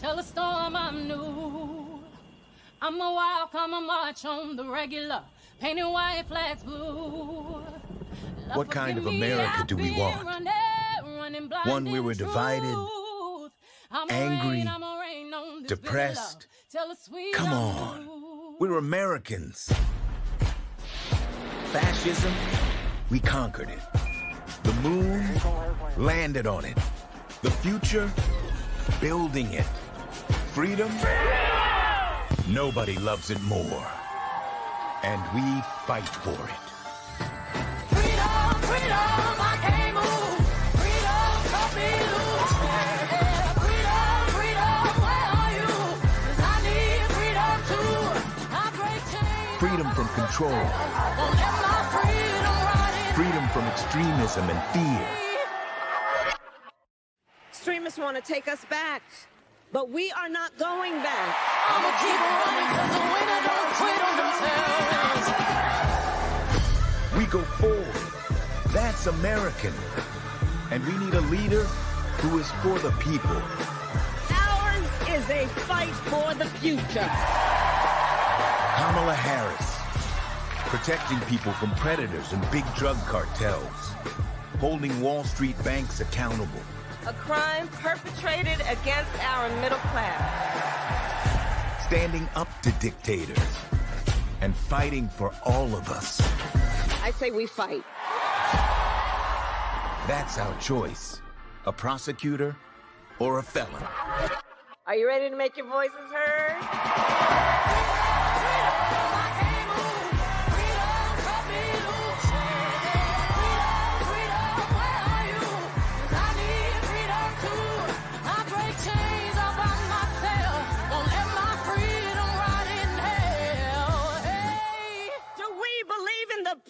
Tell the storm I'm new. I'm a wild, come a march on the regular, painting white flags blue. What kind of America do we want? One where we're divided, angry, depressed? Come on, we're Americans. Fascism, we conquered it. The moon, landed on it. The future, building it. Freedom, nobody loves it more. And we fight for it. Freedom, freedom, I can't move. Freedom, cut me loose. Yeah, freedom, freedom, where are you? 'Cause I need freedom too. I break chains. Freedom from control. Won't let my freedom rot in. Freedom from extremism and fear. Extremists want to take us back, but we are not going back. I'ma keep running 'cause the winner don't quit on themselves. We go forward. That's American. And we need a leader who is for the people. Ours is a fight for the future. Kamala Harris, protecting people from predators and big drug cartels, holding Wall Street banks accountable. A crime perpetrated against our middle class. Standing up to dictators and fighting for all of us. I say we fight. That's our choice. A prosecutor or a felon. Are you ready to make your voices heard?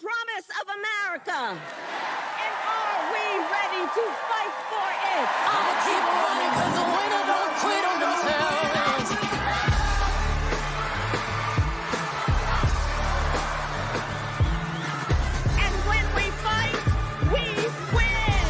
Promise of America. And are we ready to fight for it? I'ma keep running 'cause the winner don't quit on themselves. And when we fight, we win.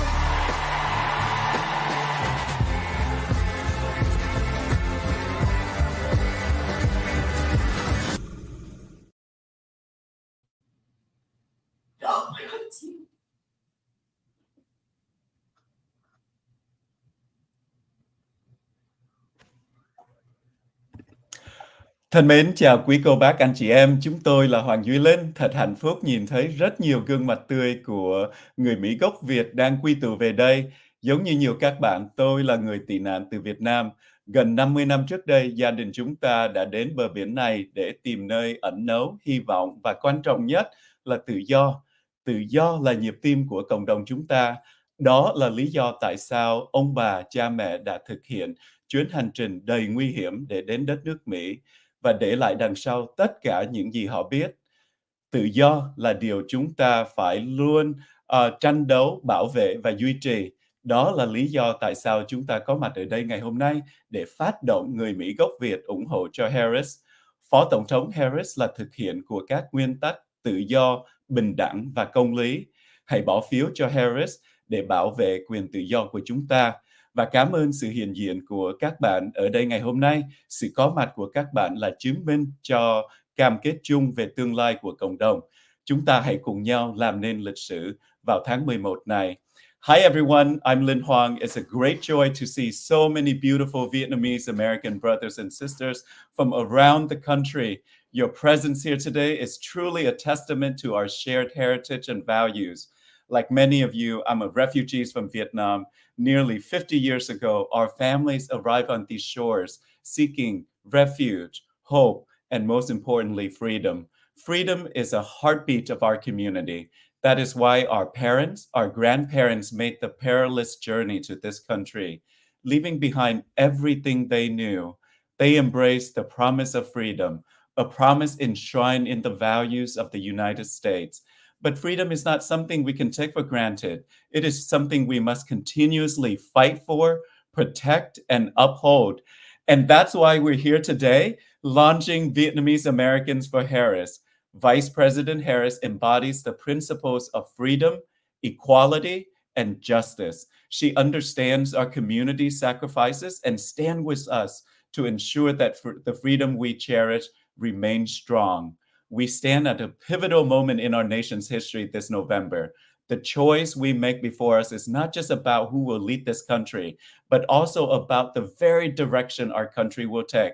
Thân mến, chào quý cô bác anh chị em, chúng tôi là Hoàng Duy Linh. Thật hạnh phúc nhìn thấy rất nhiều gương mặt tươi của người Mỹ gốc Việt đang quy tụ về đây. Giống như nhiều các bạn, tôi là người tị nạn từ Việt Nam. Gần 50 năm trước đây, gia đình chúng ta đã đến bờ biển này để tìm nơi ẩn náu, hy vọng và quan trọng nhất là tự do. Tự do là nhịp tim của cộng đồng chúng ta. Đó là lý do tại sao ông bà, cha mẹ đã thực hiện chuyến hành trình đầy nguy hiểm để đến đất nước Mỹ và để lại đằng sau tất cả những gì họ biết. Tự do là điều chúng ta phải luôn tranh đấu, bảo vệ và duy trì. Đó là lý do tại sao chúng ta có mặt ở đây ngày hôm nay để phát động người Mỹ gốc Việt ủng hộ cho Harris. Phó Tổng thống Harris là thực hiện của các nguyên tắc tự do, bình đẳng và công lý. Hãy bỏ phiếu cho Harris để bảo vệ quyền tự do của chúng ta. Và cảm ơn sự hiện diện của các bạn ở đây ngày hôm nay. Sự có mặt của các bạn là chứng minh cho cam kết chung về tương lai của cộng đồng. Chúng ta hãy cùng nhau làm nên lịch sử vào tháng 11 này. Hi everyone, I'm Linh Hoang. It's a great joy to see so many beautiful Vietnamese American brothers and sisters from around the country. Your presence here today is truly a testament to our shared heritage and values. Like many of you, I'm a refugee from Vietnam. Nearly 50 years ago, our families arrived on these shores seeking refuge, hope, and most importantly, freedom. Freedom is a heartbeat of our community. That is why our parents, our grandparents made the perilous journey to this country, leaving behind everything they knew. They embraced the promise of freedom, a promise enshrined in the values of the United States. But freedom is not something we can take for granted. It is something we must continuously fight for, protect, and uphold. And that's why we're here today, launching Vietnamese Americans for Harris. Vice President Harris embodies the principles of freedom, equality, and justice. She understands our community sacrifices and stands with us to ensure that the freedom we cherish remains strong. We stand at a pivotal moment in our nation's history this November. The choice we make before us is not just about who will lead this country, but also about the very direction our country will take.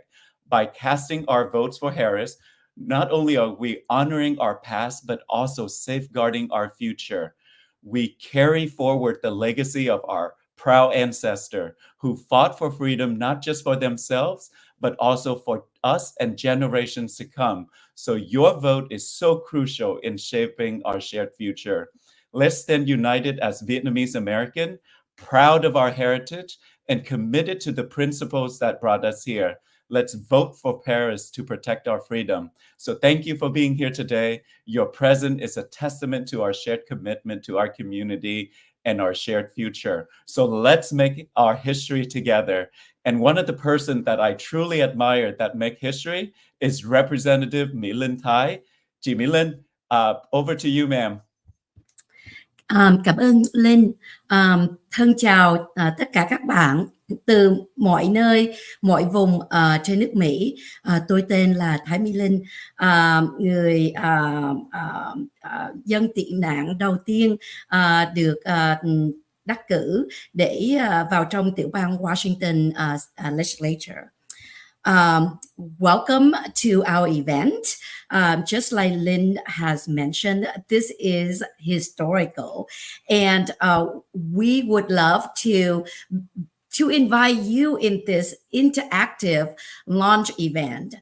By casting our votes for Harris, not only are we honoring our past, but also safeguarding our future. We carry forward the legacy of our proud ancestor who fought for freedom, not just for themselves, but also for us and generations to come. So your vote is so crucial in shaping our shared future. Let's stand united as Vietnamese American, proud of our heritage and committed to the principles that brought us here. Let's vote for Paris to protect our freedom. So thank you for being here today. Your presence is a testament to our shared commitment to our community and our shared future. So let's make our history together. And one of the persons that I truly admire that make history is Representative Mỹ Linh Thái. Chị Mỹ Linh, over to you, ma'am. Cảm ơn Linh. Thân chào tất cả các bạn từ mọi nơi, mọi vùng trên nước Mỹ. Tôi tên là Thái Mỹ Linh, người dân tị nạn đầu tiên được đắc cử để vào trong tiểu bang Washington Legislature. Welcome to our event. Just like Lynn has mentioned, this is historical, and we would love to invite you in this interactive launch event.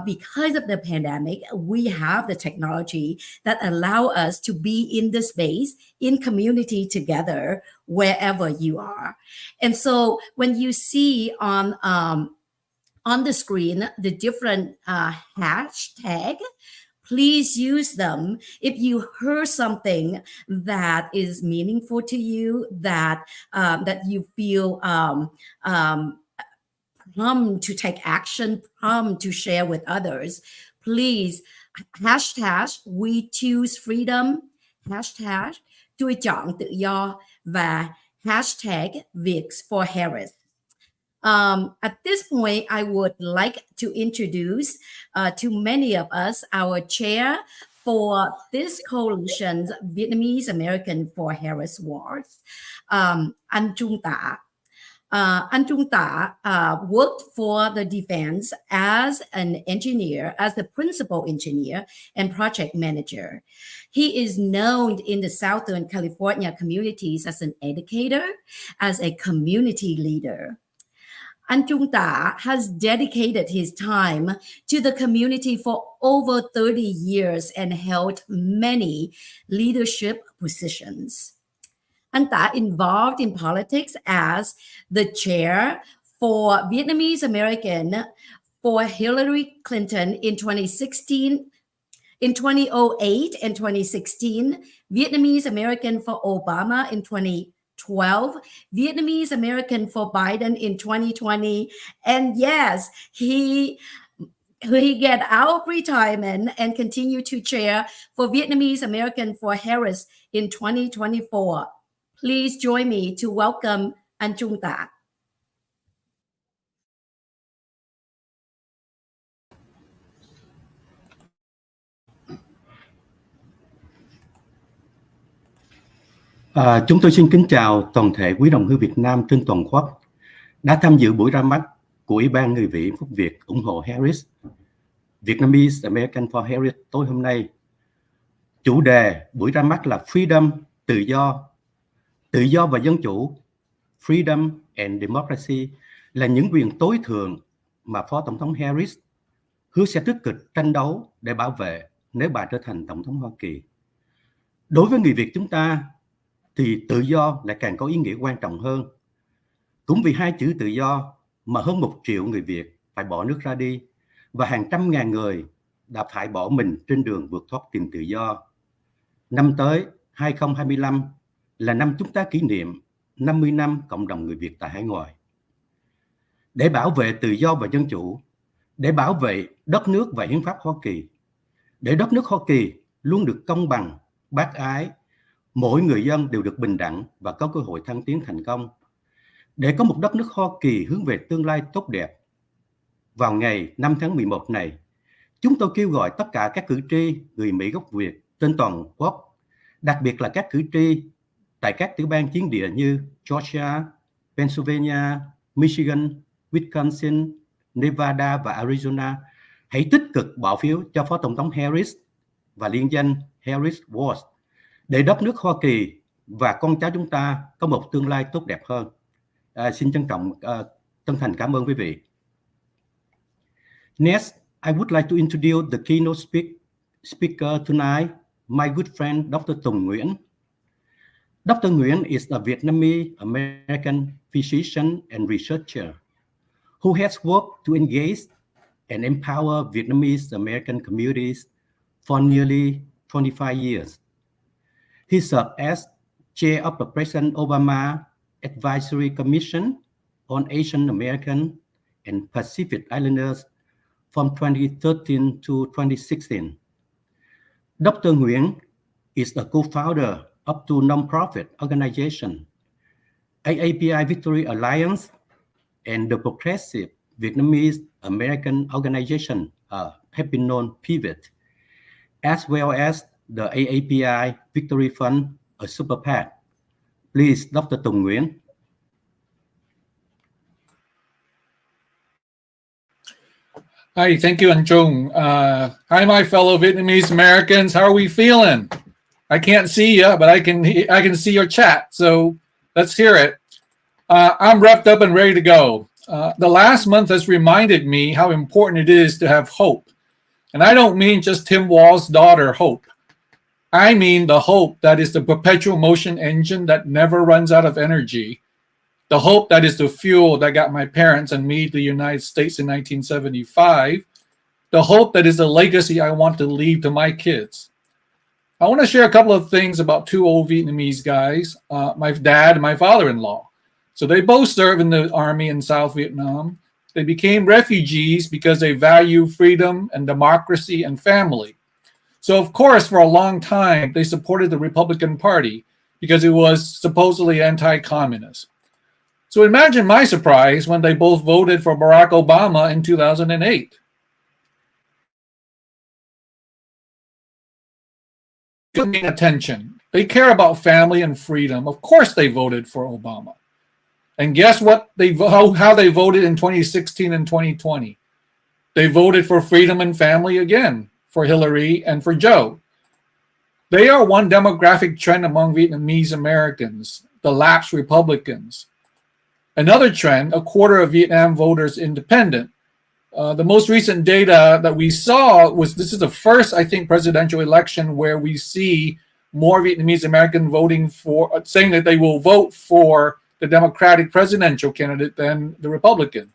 Because of the pandemic, we have the technology that allow us to be in the space, in community together, wherever you are. And so when you see on the screen the different hashtag, please use them. If you heard something that is meaningful to you, that you feel prompt to take action, prompt to share with others, please hashtag we choose freedom, hashtag tôi chọn tự do, và hashtag Viets for Harris. At this point, I would like to introduce to many of us our chair for this coalition's Vietnamese American for Harris-Walz, Anh Trung Ta. Anh Trung Ta worked for the defense as an engineer, as the principal engineer and project manager. He is known in the Southern California communities as an educator, as a community leader. Anh Trung Ta has dedicated his time to the community for over 30 years and held many leadership positions. Anh Ta involved in politics as the chair for Vietnamese American for Hillary Clinton in 2016, in 2008 and 2016, Vietnamese American for Obama in 2012, Vietnamese American for Biden in 2020, and yes, he get out of retirement and continue to chair for Vietnamese American for Harris in 2024. Please join me to welcome Anh Trung Ta. Chúng tôi xin kính chào toàn thể quý đồng hương Việt Nam trên toàn quốc đã tham dự buổi ra mắt của Ủy ban Người Mỹ Phúc Việt ủng hộ Harris, Vietnamese American for Harris tối hôm nay. Chủ đề buổi ra mắt là Freedom, tự do và dân chủ, Freedom and Democracy là những quyền tối thượng mà Phó Tổng thống Harris hứa sẽ tích cực tranh đấu để bảo vệ nếu bà trở thành Tổng thống Hoa Kỳ. Đối với người Việt chúng ta, thì tự do lại càng có ý nghĩa quan trọng hơn. Cũng vì hai chữ tự do mà hơn 1 triệu người Việt phải bỏ nước ra đi và hàng trăm ngàn người đã phải bỏ mình trên đường vượt thoát tìm tự do. Năm tới 2025 là năm chúng ta kỷ niệm 50 năm cộng đồng người Việt tại hải ngoại. Để bảo vệ tự do và dân chủ, để bảo vệ đất nước và hiến pháp Hoa Kỳ, để đất nước Hoa Kỳ luôn được công bằng, bác ái, mỗi người dân đều được bình đẳng và có cơ hội thăng tiến thành công. Để có một đất nước Hoa Kỳ hướng về tương lai tốt đẹp. Vào ngày 5 tháng 11 này, chúng tôi kêu gọi tất cả các cử tri người Mỹ gốc Việt trên toàn quốc, đặc biệt là các cử tri tại các tiểu bang chiến địa như Georgia, Pennsylvania, Michigan, Wisconsin, Nevada và Arizona, hãy tích cực bỏ phiếu cho Phó Tổng thống Harris và liên danh Harris-Walz để đất nước Hoa Kỳ và con cháu chúng ta có một tương lai tốt đẹp hơn. Xin chân thành cảm ơn quý vị. Next, I would like to introduce the keynote speaker tonight, my good friend Dr. Tung Nguyen. Dr. Nguyen is a Vietnamese American physician and researcher who has worked to engage and empower Vietnamese American communities for nearly 25 years. He served as chair of the President Obama Advisory Commission on Asian American and Pacific Islanders from 2013 to 2016. Dr. Nguyen is a co-founder up to non-profit organization, AAPI Victory Alliance, and the Progressive Vietnamese American Organization, have been known pivot, as well as the AAPI Victory Fund, a super PAC. Please, Dr. Tung Nguyen. Hi, thank you, Trung. Hi, my fellow Vietnamese Americans. How are we feeling? I can't see you, but I can see your chat. So let's hear it. I'm revved up and ready to go. The last month has reminded me how important it is to have hope. And I don't mean just Tim Wall's daughter, Hope. I mean the hope that is the perpetual motion engine that never runs out of energy. The hope that is the fuel that got my parents and me to the United States in 1975. The hope that is the legacy I want to leave to my kids. I want to share a couple of things about two old Vietnamese guys, my dad and my father-in-law. So they both served in the army in South Vietnam. They became refugees because they value freedom and democracy and family. So of course, for a long time, they supported the Republican Party because it was supposedly anti-communist. So imagine my surprise when they both voted for Barack Obama in 2008. Paying attention. They care about family and freedom. Of course they voted for Obama. And guess what? How they voted in 2016 and 2020. They voted for freedom and family again, for Hillary and for Joe. They are one demographic trend among Vietnamese Americans, the lapsed Republicans. Another trend, a quarter of Vietnam voters independent. The most recent data that we saw was, this is the first, I think, presidential election where we see more Vietnamese American voting for, saying that they will vote for the Democratic presidential candidate than the Republican.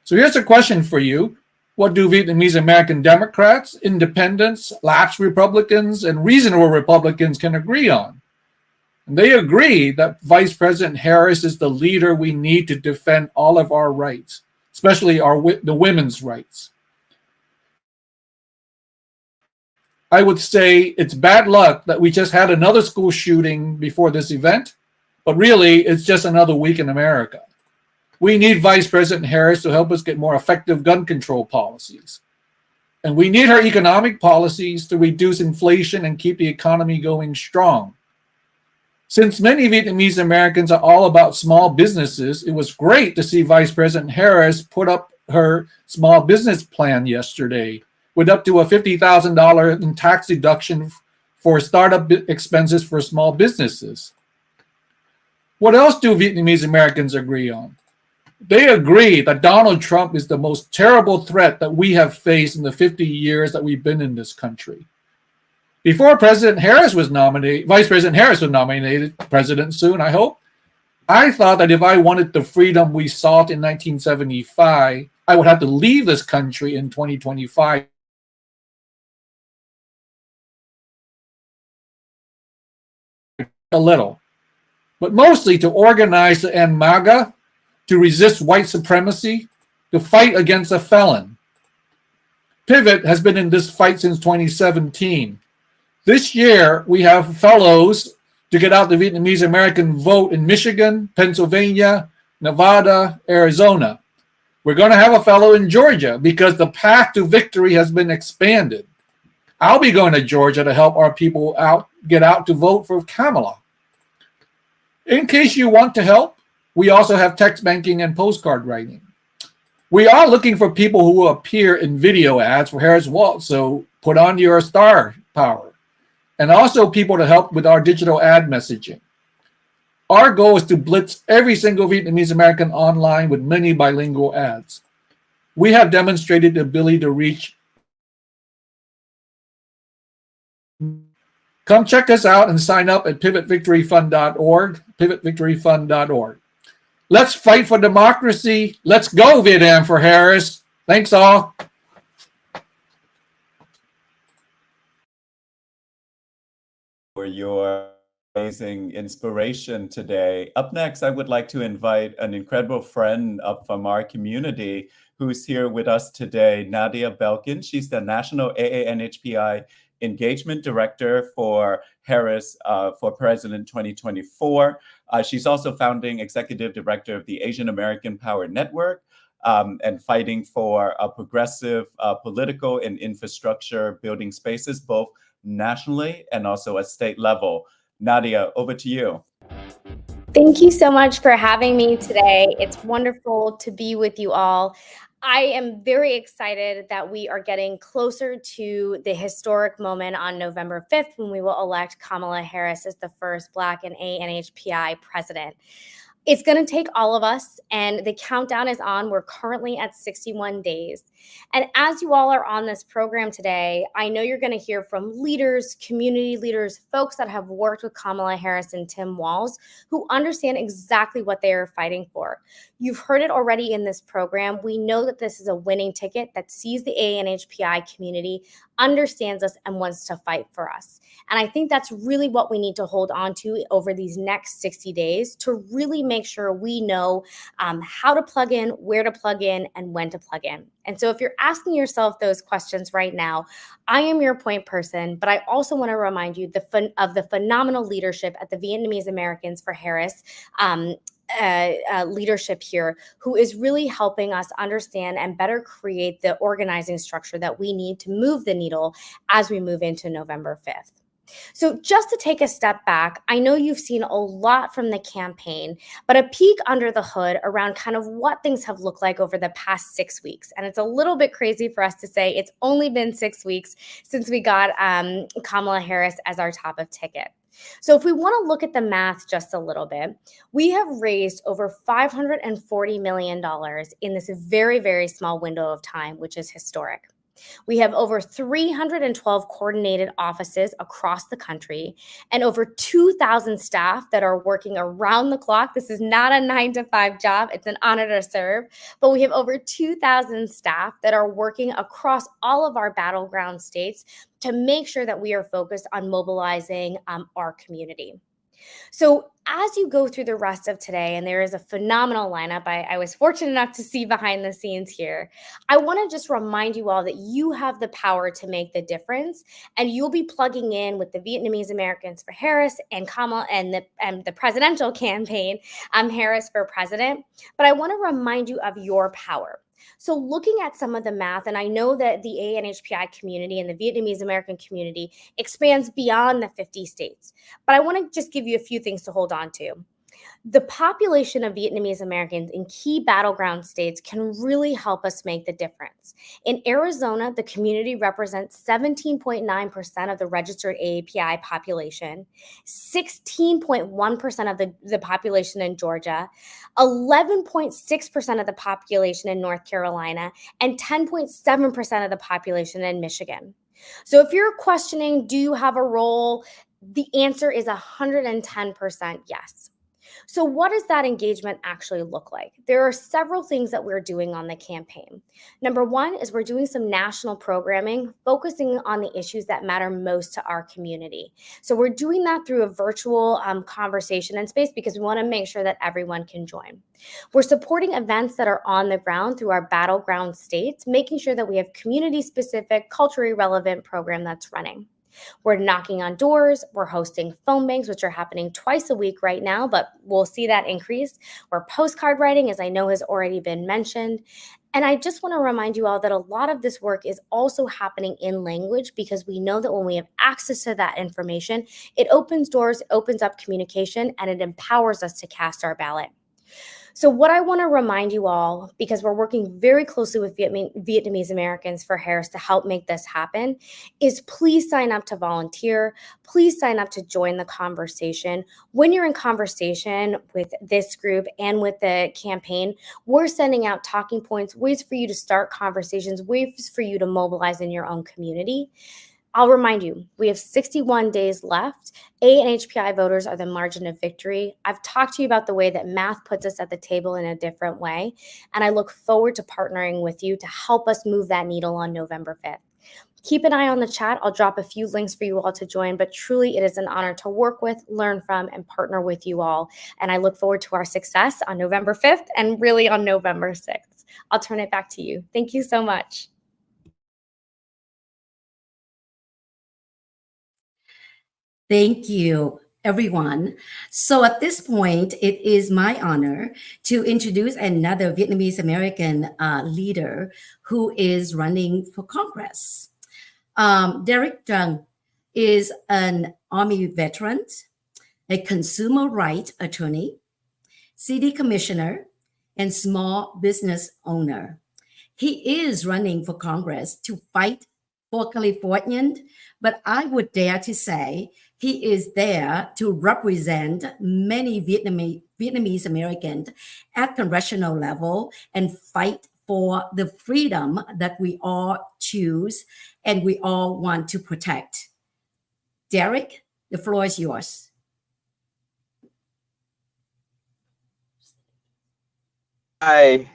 So here's a question for you. What do Vietnamese American Democrats, independents, lapsed Republicans, and reasonable Republicans can agree on? And they agree that Vice President Harris is the leader we need to defend all of our rights, especially the women's rights. I would say it's bad luck that we just had another school shooting before this event, but really it's just another week in America. We need Vice President Harris to help us get more effective gun control policies. And we need her economic policies to reduce inflation and keep the economy going strong. Since many Vietnamese Americans are all about small businesses, it was great to see Vice President Harris put up her small business plan yesterday with up to a $50,000 in tax deduction for startup expenses for small businesses. What else do Vietnamese Americans agree on? They agree that Donald Trump is the most terrible threat that we have faced in the 50 years that we've been in this country. Before President Harris was nominated, Vice President Harris was nominated president soon, I hope, I thought that if I wanted the freedom we sought in 1975, I would have to leave this country in 2025. A little, but mostly to organize to end MAGA, to resist white supremacy, to fight against a felon. Pivot has been in this fight since 2017. This year, we have fellows to get out the Vietnamese American vote in Michigan, Pennsylvania, Nevada, Arizona. We're going to have a fellow in Georgia because the path to victory has been expanded. I'll be going to Georgia to help our people get out to vote for Kamala. In case you want to help, we also have text banking and postcard writing. We are looking for people who will appear in video ads for Harris-Walz, so put on your star power. And also people to help with our digital ad messaging. Our goal is to blitz every single Vietnamese American online with many bilingual ads. We have demonstrated the ability to reach. Come check us out and sign up at pivotvictoryfund.org, pivotvictoryfund.org. Let's fight for democracy. Let's go, Vietnam, for Harris. Thanks all. For your amazing inspiration today. Up next, I would like to invite an incredible friend from our community who's here with us today, Nadia Belkin. She's the National AANHPI Engagement Director for Harris for President 2024. She's also founding Executive Director of the Asian American Power Network, and fighting for progressive political and infrastructure building spaces, both nationally and also at state level. Nadia, over to you. Thank you so much for having me today. It's wonderful to be with you all. I am very excited that we are getting closer to the historic moment on November 5th when we will elect Kamala Harris as the first Black and AANHPI president. It's going to take all of us, and the countdown is on. We're currently at 61 days. And as you all are on this program today, I know you're going to hear from leaders, community leaders, folks that have worked with Kamala Harris and Tim Walz, who understand exactly what they are fighting for. You've heard it already in this program. We know that this is a winning ticket that sees the AANHPI community, understands us, and wants to fight for us. And I think that's really what we need to hold on to over these next 60 days to really make sure we know how to plug in, where to plug in, and when to plug in. And so if you're asking yourself those questions right now, I am your point person, but I also want to remind you of the phenomenal leadership at the Vietnamese Americans for Harris leadership here, who is really helping us understand and better create the organizing structure that we need to move the needle as we move into November 5th. So just to take a step back, I know you've seen a lot from the campaign, but a peek under the hood around kind of what things have looked like over the past 6 weeks. And it's a little bit crazy for us to say it's only been 6 weeks since we got Kamala Harris as our top of ticket. So if we want to look at the math just a little bit, we have raised over $540 million in this very, very small window of time, which is historic. We have over 312 coordinated offices across the country and over 2,000 staff that are working around the clock. This is not a 9-to-5 job. It's an honor to serve. But we have over 2,000 staff that are working across all of our battleground states to make sure that we are focused on mobilizing our community. So as you go through the rest of today, and there is a phenomenal lineup I was fortunate enough to see behind the scenes here, I want to just remind you all that you have the power to make the difference, and you'll be plugging in with the Vietnamese Americans for Harris and Kamala and the presidential campaign, Harris for president. But I want to remind you of your power. So looking at some of the math, and I know that the AANHPI community and the Vietnamese American community expands beyond the 50 states, but I want to just give you a few things to hold on to. The population of Vietnamese Americans in key battleground states can really help us make the difference. In Arizona, the community represents 17.9% of the registered AAPI population, 16.1% of the population in Georgia, 11.6% of the population in North Carolina, and 10.7% of the population in Michigan. So if you're questioning, do you have a role? The answer is 110% yes. So what does that engagement actually look like? There are several things that we're doing on the campaign. Number one is we're doing some national programming, focusing on the issues that matter most to our community. So we're doing that through a virtual conversation and space because we want to make sure that everyone can join. We're supporting events that are on the ground through our battleground states, making sure that we have community-specific, culturally relevant program that's running. We're knocking on doors. We're hosting phone banks, which are happening twice a week right now, but we'll see that increase. We're postcard writing, as I know has already been mentioned. And I just want to remind you all that a lot of this work is also happening in language because we know that when we have access to that information, it opens doors, opens up communication, and it empowers us to cast our ballot. So what I want to remind you all, because we're working very closely with Vietnamese Americans for Harris to help make this happen, is please sign up to volunteer. Please sign up to join the conversation. When you're in conversation with this group and with the campaign, we're sending out talking points, ways for you to start conversations, ways for you to mobilize in your own community. I'll remind you, we have 61 days left. AANHPI voters are the margin of victory. I've talked to you about the way that math puts us at the table in a different way, and I look forward to partnering with you to help us move that needle on November 5th. Keep an eye on the chat. I'll drop a few links for you all to join, but truly it is an honor to work with, learn from, and partner with you all. And I look forward to our success on November 5th and really on November 6th. I'll turn it back to you. Thank you so much. Thank you, everyone. So at this point, it is my honor to introduce another Vietnamese American leader who is running for Congress. Derek Trung is an Army veteran, a consumer rights attorney, city commissioner, and small business owner. He is running for Congress to fight for Californians, but I would dare to say he is there to represent many Vietnamese Americans at congressional level and fight for the freedom that we all choose and we all want to protect. Derek, the floor is yours. Hi.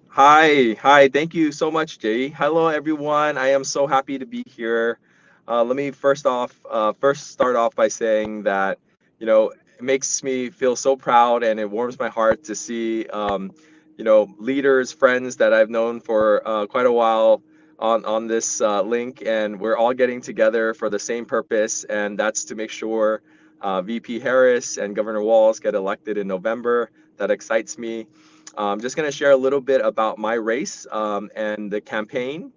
Hi. Thank you so much, Jay. Hello, everyone. I am so happy to be here. Let me first start off by saying that, it makes me feel so proud and it warms my heart to see, leaders, friends that I've known for quite a while on this link, and we're all getting together for the same purpose, and that's to make sure VP Harris and Governor Walz get elected in November. That excites me. I'm just going to share a little bit about my race and the campaign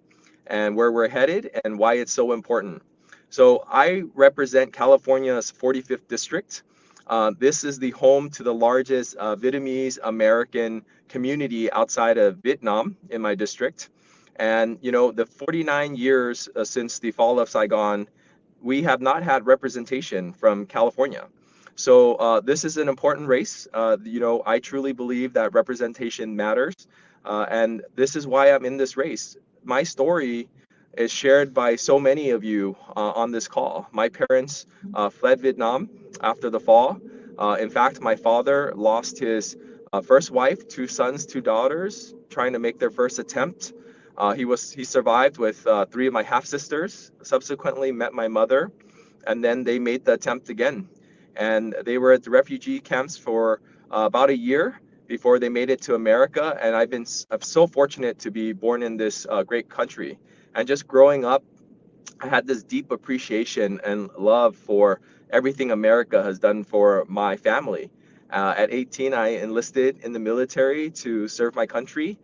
and where we're headed and why it's so important. So I represent California's 45th district. This is the home to the largest Vietnamese American community outside of Vietnam in my district. And, the 49 years since the fall of Saigon, we have not had representation from California. So this is an important race. I truly believe that representation matters. And this is why I'm in this race. My story is shared by so many of you on this call. My parents fled Vietnam after the fall. In fact, my father lost his first wife, 2 sons, 2 daughters, trying to make their first attempt. He survived with 3 of my half sisters, subsequently met my mother, and then they made the attempt again. And they were at the refugee camps for about a year before they made it to America. And I'm so fortunate to be born in this great country. And just growing up, I had this deep appreciation and love for everything America has done for my family. At 18, I enlisted in the military to serve my country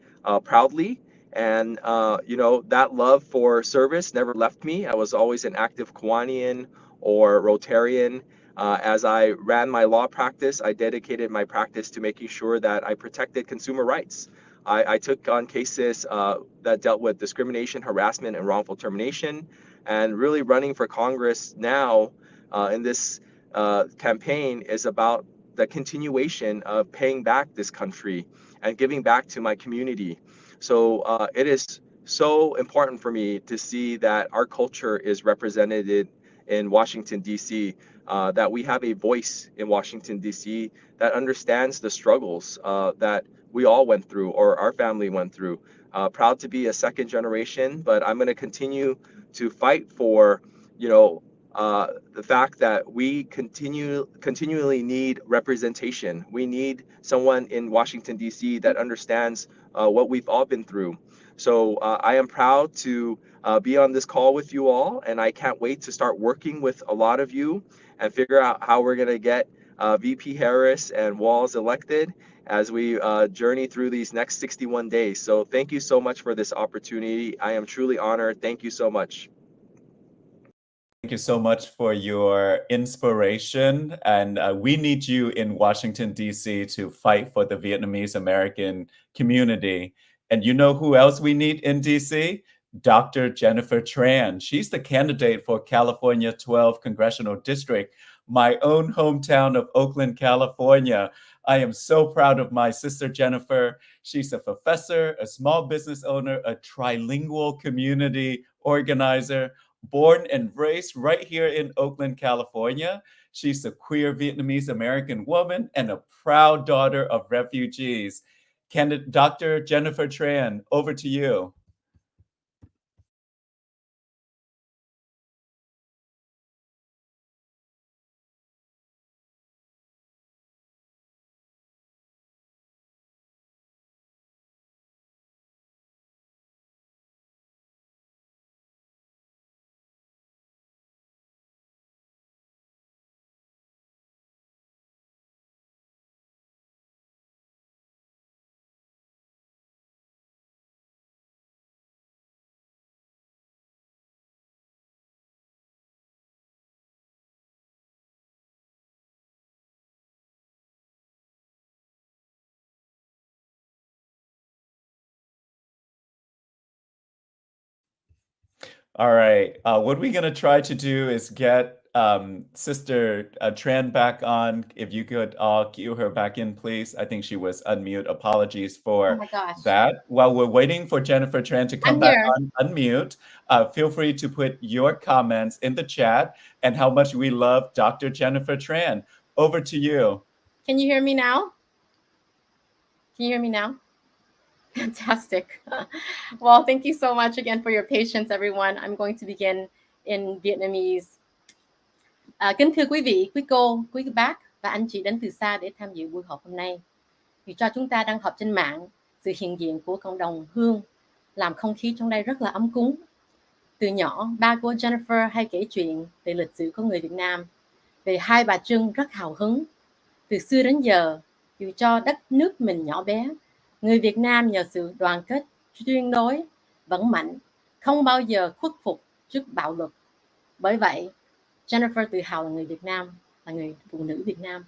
proudly. And, that love for service never left me. I was always an active Kiwanian or Rotarian. As I ran my law practice, I dedicated my practice to making sure that I protected consumer rights. I took on cases that dealt with discrimination, harassment, and wrongful termination. And really running for Congress now in this campaign is about the continuation of paying back this country and giving back to my community. So it is so important for me to see that our culture is represented in Washington, D.C., that we have a voice in Washington, D.C. that understands the struggles that we all went through or our family went through. Proud to be a second generation, but I'm going to continue to fight for, the fact that we continually need representation. We need someone in Washington, D.C. that understands what we've all been through. So I am proud to be on this call with you all, and I can't wait to start working with a lot of you and figure out how we're going to get VP Harris and Walz elected as we journey through these next 61 days. So thank you so much for this opportunity. I am truly honored. Thank you so much. Thank you so much for your inspiration. And we need you in Washington, D.C. to fight for the Vietnamese American community. And you know who else we need in D.C.? Dr. Jennifer Tran. She's the candidate for California 12 Congressional District, my own hometown of Oakland, California. I am so proud of my sister, Jennifer. She's a professor, a small business owner, a trilingual community organizer, born and raised right here in Oakland, California. She's a queer Vietnamese American woman and a proud daughter of refugees. Dr. Jennifer Tran, over to you. All right. What we're going to try to do is get Sister Tran back on. If you could cue her back in, please. I think she was unmute. Apologies Oh for my gosh. that. While we're waiting for Jennifer Tran to come I'm back here. on, unmute, feel free to put your comments in the chat and how much we love Dr. Jennifer Tran. Over to you. Can you hear me now? Can you hear me now? Fantastic. Well, thank you so much again for your patience, everyone. I'm going to begin in Vietnamese. Kính thưa quý vị, quý cô, quý bác và anh chị đến từ xa để tham dự buổi họp hôm nay. Vì cho chúng ta đang họp trên mạng, sự hiện diện của cộng đồng Hương làm không khí trong đây rất là ấm cúng. Từ nhỏ, ba của Jennifer hay kể chuyện về lịch sử của người Việt Nam, về hai bà Trưng rất hào hứng. Từ xưa đến giờ, dù cho đất nước mình nhỏ bé, người Việt Nam nhờ sự đoàn kết tuyệt đối, vững mạnh, không bao giờ khuất phục trước bạo lực. Bởi vậy, Jennifer tự hào là người Việt Nam, là người phụ nữ Việt Nam.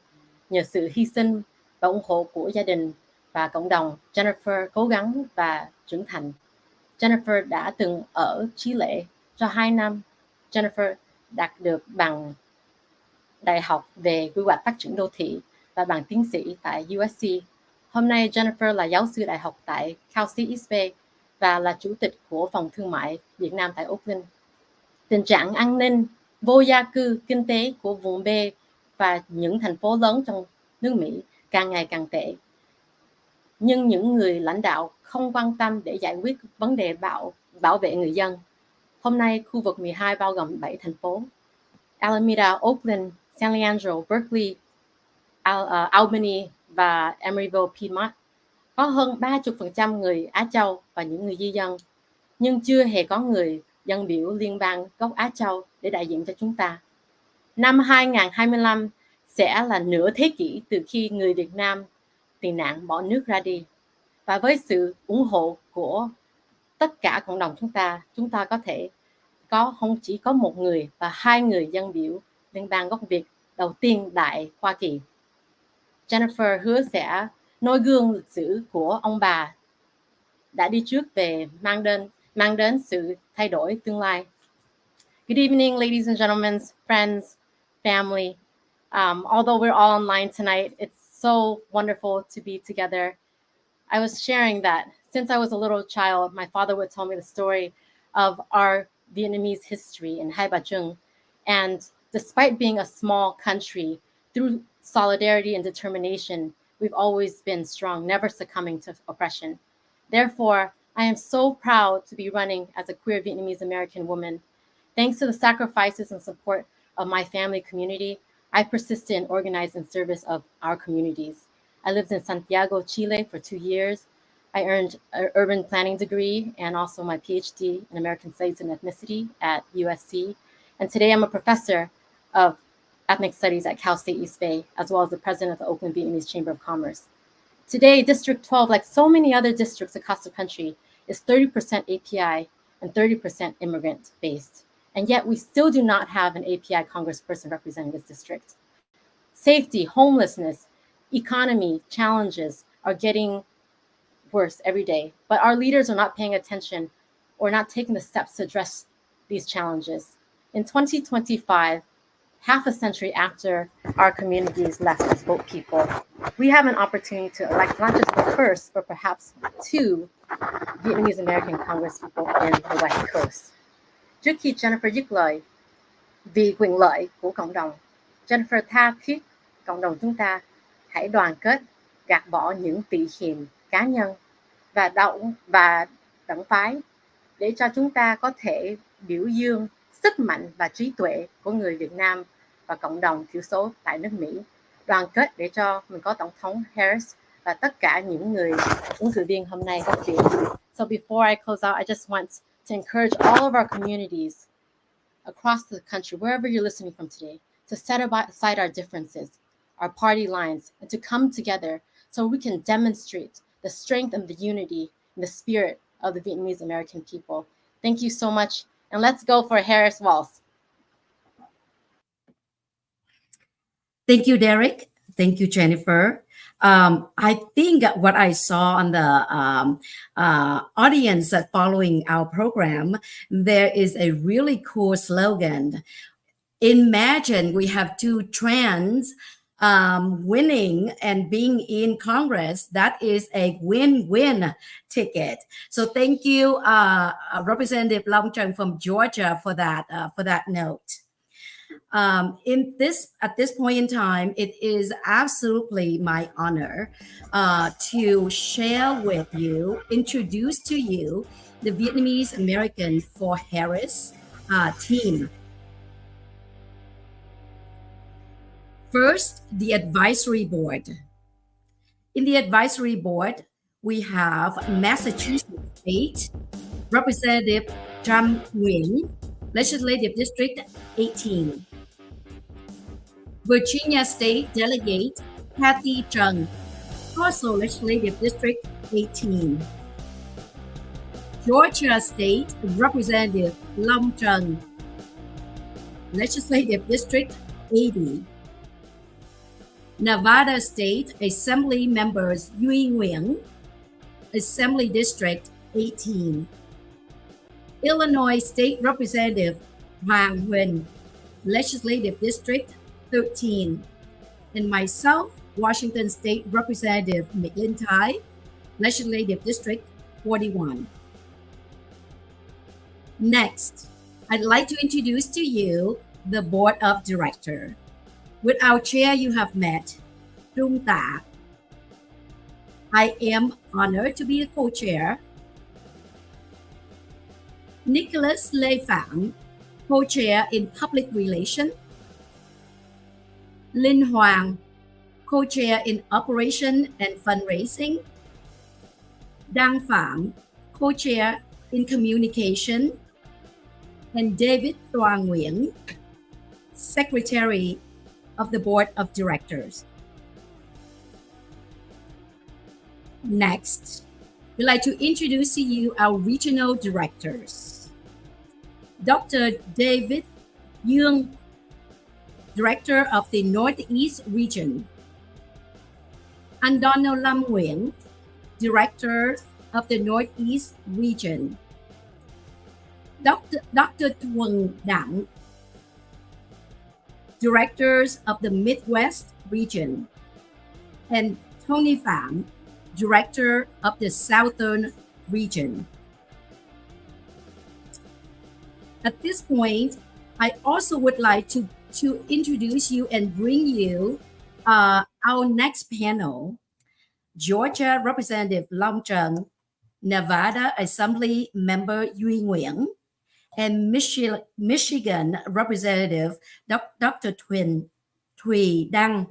Nhờ sự hy sinh và ủng hộ của gia đình và cộng đồng, Jennifer cố gắng và trưởng thành. Jennifer đã từng ở Chile cho 2 năm. Jennifer đạt được bằng đại học về quy hoạch phát triển đô thị và bằng tiến sĩ tại USC. Hôm nay Jennifer là giáo sư đại học tại Cal State East Bay và là chủ tịch của phòng thương mại Việt Nam tại Oakland. Tình trạng an ninh, vô gia cư, kinh tế của vùng B và những thành phố lớn trong nước Mỹ càng ngày càng tệ. Nhưng những người lãnh đạo không quan tâm để giải quyết vấn đề bảo vệ người dân. Hôm nay, khu vực 12 bao gồm 7 thành phố: Alameda, Oakland, San Leandro, Berkeley, Albany và Emeryville, Piedmont. Có hơn 30% người Á Châu và những người di dân, nhưng chưa hề có người dân biểu liên bang gốc Á Châu để đại diện cho chúng ta. Năm 2025 sẽ là nửa thế kỷ từ khi người Việt Nam tị nạn bỏ nước ra đi. Và với sự ủng hộ của tất cả cộng đồng chúng ta có thể có không chỉ có một người và 2 người dân biểu liên bang gốc Việt đầu tiên tại Hoa Kỳ. Jennifer hứa sẽ noi gương lịch sử của ông bà đã đi trước về mang đến sự thay đổi tương lai. Good evening, ladies and gentlemen, friends, family. Although we're all online tonight, it's so wonderful to be together. I was sharing that since I was a little child, my father would tell me the story of our Vietnamese history in Hai Ba Trung. And despite being a small country, through solidarity and determination, we've always been strong, never succumbing to oppression. Therefore, I am so proud to be running as a queer Vietnamese American woman. Thanks to the sacrifices and support of my family community, I persisted and organized in service of our communities. I lived in Santiago, Chile for 2 years. I earned an urban planning degree and also my PhD in American Studies and Ethnicity at USC. And today I'm a professor of ethnic studies at Cal State East Bay, as well as the president of the Oakland Vietnamese Chamber of Commerce. Today, District 12, like so many other districts across the country, is 30% API and 30% immigrant-based. And yet we still do not have an API congressperson representing this district. Safety, homelessness, economy challenges are getting worse every day, but our leaders are not paying attention or not taking the steps to address these challenges. In 2025, half a century after our communities left as boat people, we have an opportunity to elect not just the first, but perhaps 2 Vietnamese American congresspeople in the West Coast. Trước khi Jennifer dứt lời, vì quyền lợi của cộng đồng, Jennifer tha thiết cộng đồng chúng ta hãy đoàn kết, gạt bỏ những tị hiềm cá nhân và đảng phái để cho chúng ta có thể biểu dương sức mạnh và trí tuệ của người Việt Nam và cộng đồng thiểu số tại nước Mỹ. Đoàn kết để cho mình có Tổng thống Harris và tất cả những người ứng cử viên hôm nay gốc Việt. So before I close out, I just want to encourage all of our communities across the country, wherever you're listening from today, to set aside our differences, our party lines, and to come together so we can demonstrate the strength and the unity and the spirit of the Vietnamese American people. Thank you so much, and let's go for Harris-Walz. Thank you, Derek. Thank you, Jennifer. I think what I saw on the audience that following our program, there is a really cool slogan. Imagine we have two trans winning and being in Congress. That is a win-win ticket. So thank you, Representative Long Trung from Georgia, for that note. At this point in time, it is absolutely my honor to share with you, introduce to you the Vietnamese American for Harris team. First, the advisory board. In the advisory board, we have Massachusetts State Representative Tung Nguyen, Legislative District 18. Virginia State Delegate Kathy Trung, also Legislative District 18. Georgia State Representative Long Trung, Legislative District 80. Nevada State Assembly Members Tung Nguyen, Assembly District 18. Illinois State Representative Huynh, Legislative District 13. And myself, Washington State Representative McIntyre, Legislative District 41. Next, I'd like to introduce to you the Board of Directors. With our chair you have met, Trung Ta. I am honored to be the co-chair. Nicholas Lê Phạm, co-chair in Public Relations. Linh Hoàng, co-chair in Operation and Fundraising. Đăng Phạm, co-chair in Communication. And David Thuan Nguyen, Secretary of the Board of Directors. Next, we'd like to introduce to you our regional directors. Dr. David Young, Director of the Northeast Region. And Donald Lam Nguyen, Director of the Northeast Region. Dr. Thuan Dang, Directors of the Midwest Region, and Tony Pham, Director of the Southern Region. At this point, I also would like to introduce you and bring you our next panel. Georgia Representative Long Trung, Nevada Assembly Member Tung Nguyen, and Michigan Representative Dr. Thuy Dang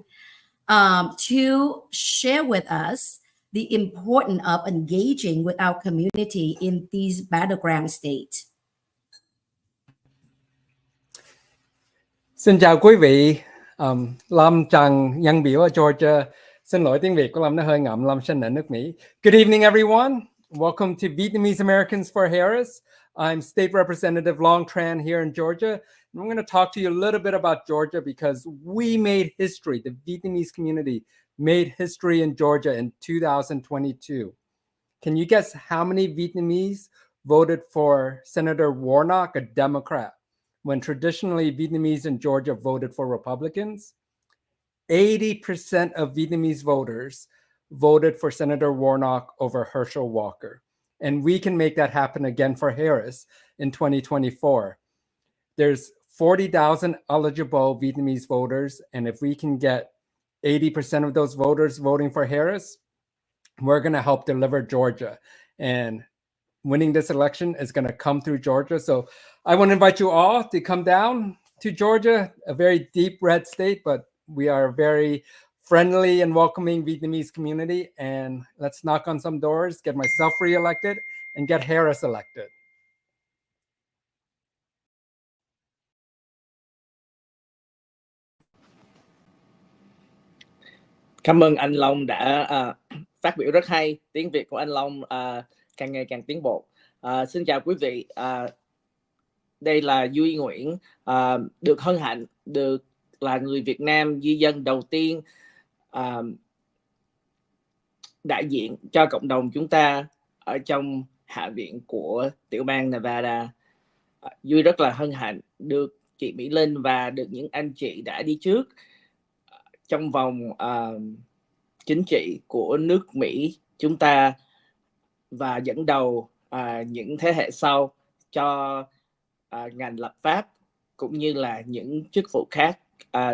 to share with us the importance of engaging with our community in these battleground states. Xin chào quý vị. Lâm Trần nhân biểu ở Georgia. Xin lỗi tiếng Việt của Lâm nó hơi ngậm. Lâm sinh ở nước Mỹ. Good evening, everyone. Welcome to Vietnamese Americans for Harris. I'm State Representative Long Tran here in Georgia. And I'm going to talk to you a little bit about Georgia because we made history. The Vietnamese community made history in Georgia in 2022. Can you guess how many Vietnamese voted for Senator Warnock, a Democrat, when traditionally Vietnamese in Georgia voted for Republicans? 80% of Vietnamese voters voted for Senator Warnock over Herschel Walker. And we can make that happen again for Harris in 2024. There's 40,000 eligible Vietnamese voters. And if we can get 80% of those voters voting for Harris, we're going to help deliver Georgia. And winning this election is going to come through Georgia. So I want to invite you all to come down to Georgia, a very deep red state, but we are a very friendly and welcoming Vietnamese community. And let's knock on some doors, get myself reelected, and get Harris elected. Cảm ơn anh Long đã phát biểu rất hay. Tiếng Việt của anh Long càng ngày càng tiến bộ. Xin chào quý vị. Đây là Tung Nguyen, được hân hạnh được là người Việt Nam di dân đầu tiên đại diện cho cộng đồng chúng ta ở trong Hạ viện của tiểu bang Nevada. Duy rất là hân hạnh được chị Mỹ Linh và được những anh chị đã đi trước trong vòng chính trị của nước Mỹ chúng ta và dẫn đầu những thế hệ sau cho ngành lập pháp cũng như là những chức vụ khác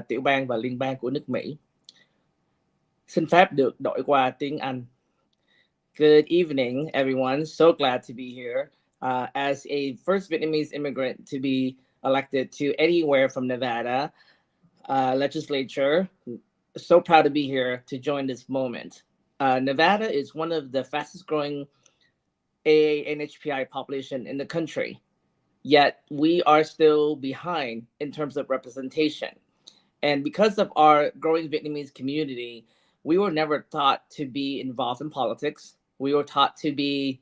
tiểu bang và liên bang của nước Mỹ. Xin phép được đổi qua tiếng Anh. Good evening, everyone. So glad to be here. As a first Vietnamese immigrant to be elected to anywhere from Nevada legislature, so proud to be here to join this moment. Nevada is one of the fastest growing AANHPI population in the country, yet we are still behind in terms of representation. And because of our growing Vietnamese community, we were never taught to be involved in politics. We were taught to be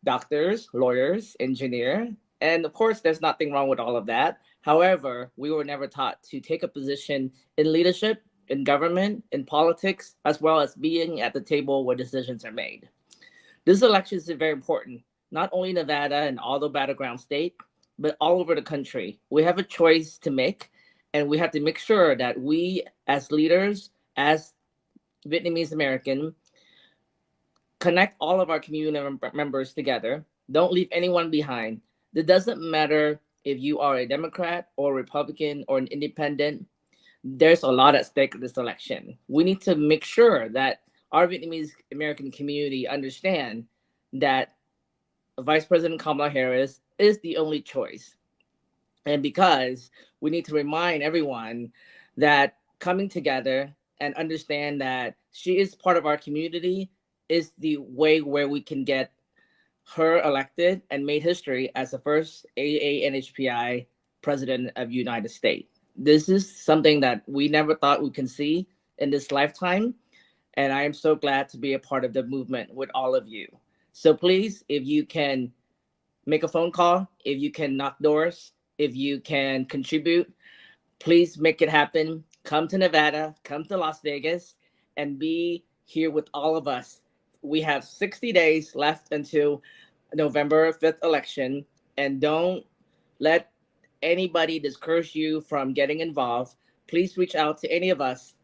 doctors, lawyers, engineers, and of course, there's nothing wrong with all of that. However, we were never taught to take a position in leadership, in government, in politics, as well as being at the table where decisions are made. This election is very important, not only in Nevada and all the battleground state, but all over the country. We have a choice to make, and we have to make sure that we as leaders, as Vietnamese American, connect all of our community members together. Don't leave anyone behind. It doesn't matter if you are a Democrat or a Republican or an independent. There's a lot at stake in this election. We need to make sure that our Vietnamese American community understand that Vice President Kamala Harris is the only choice. And because we need to remind everyone that coming together and understand that she is part of our community is the way where we can get her elected and made history as the first AANHPI president of the United States. This is something that we never thought we can see in this lifetime. And I am so glad to be a part of the movement with all of you. So please, if you can make a phone call, if you can knock doors, if you can contribute, please make it happen. Come to Nevada, come to Las Vegas, and be here with all of us. We have 60 days left until November 5th election, and don't let anybody discourage you from getting involved. Please reach out to any of us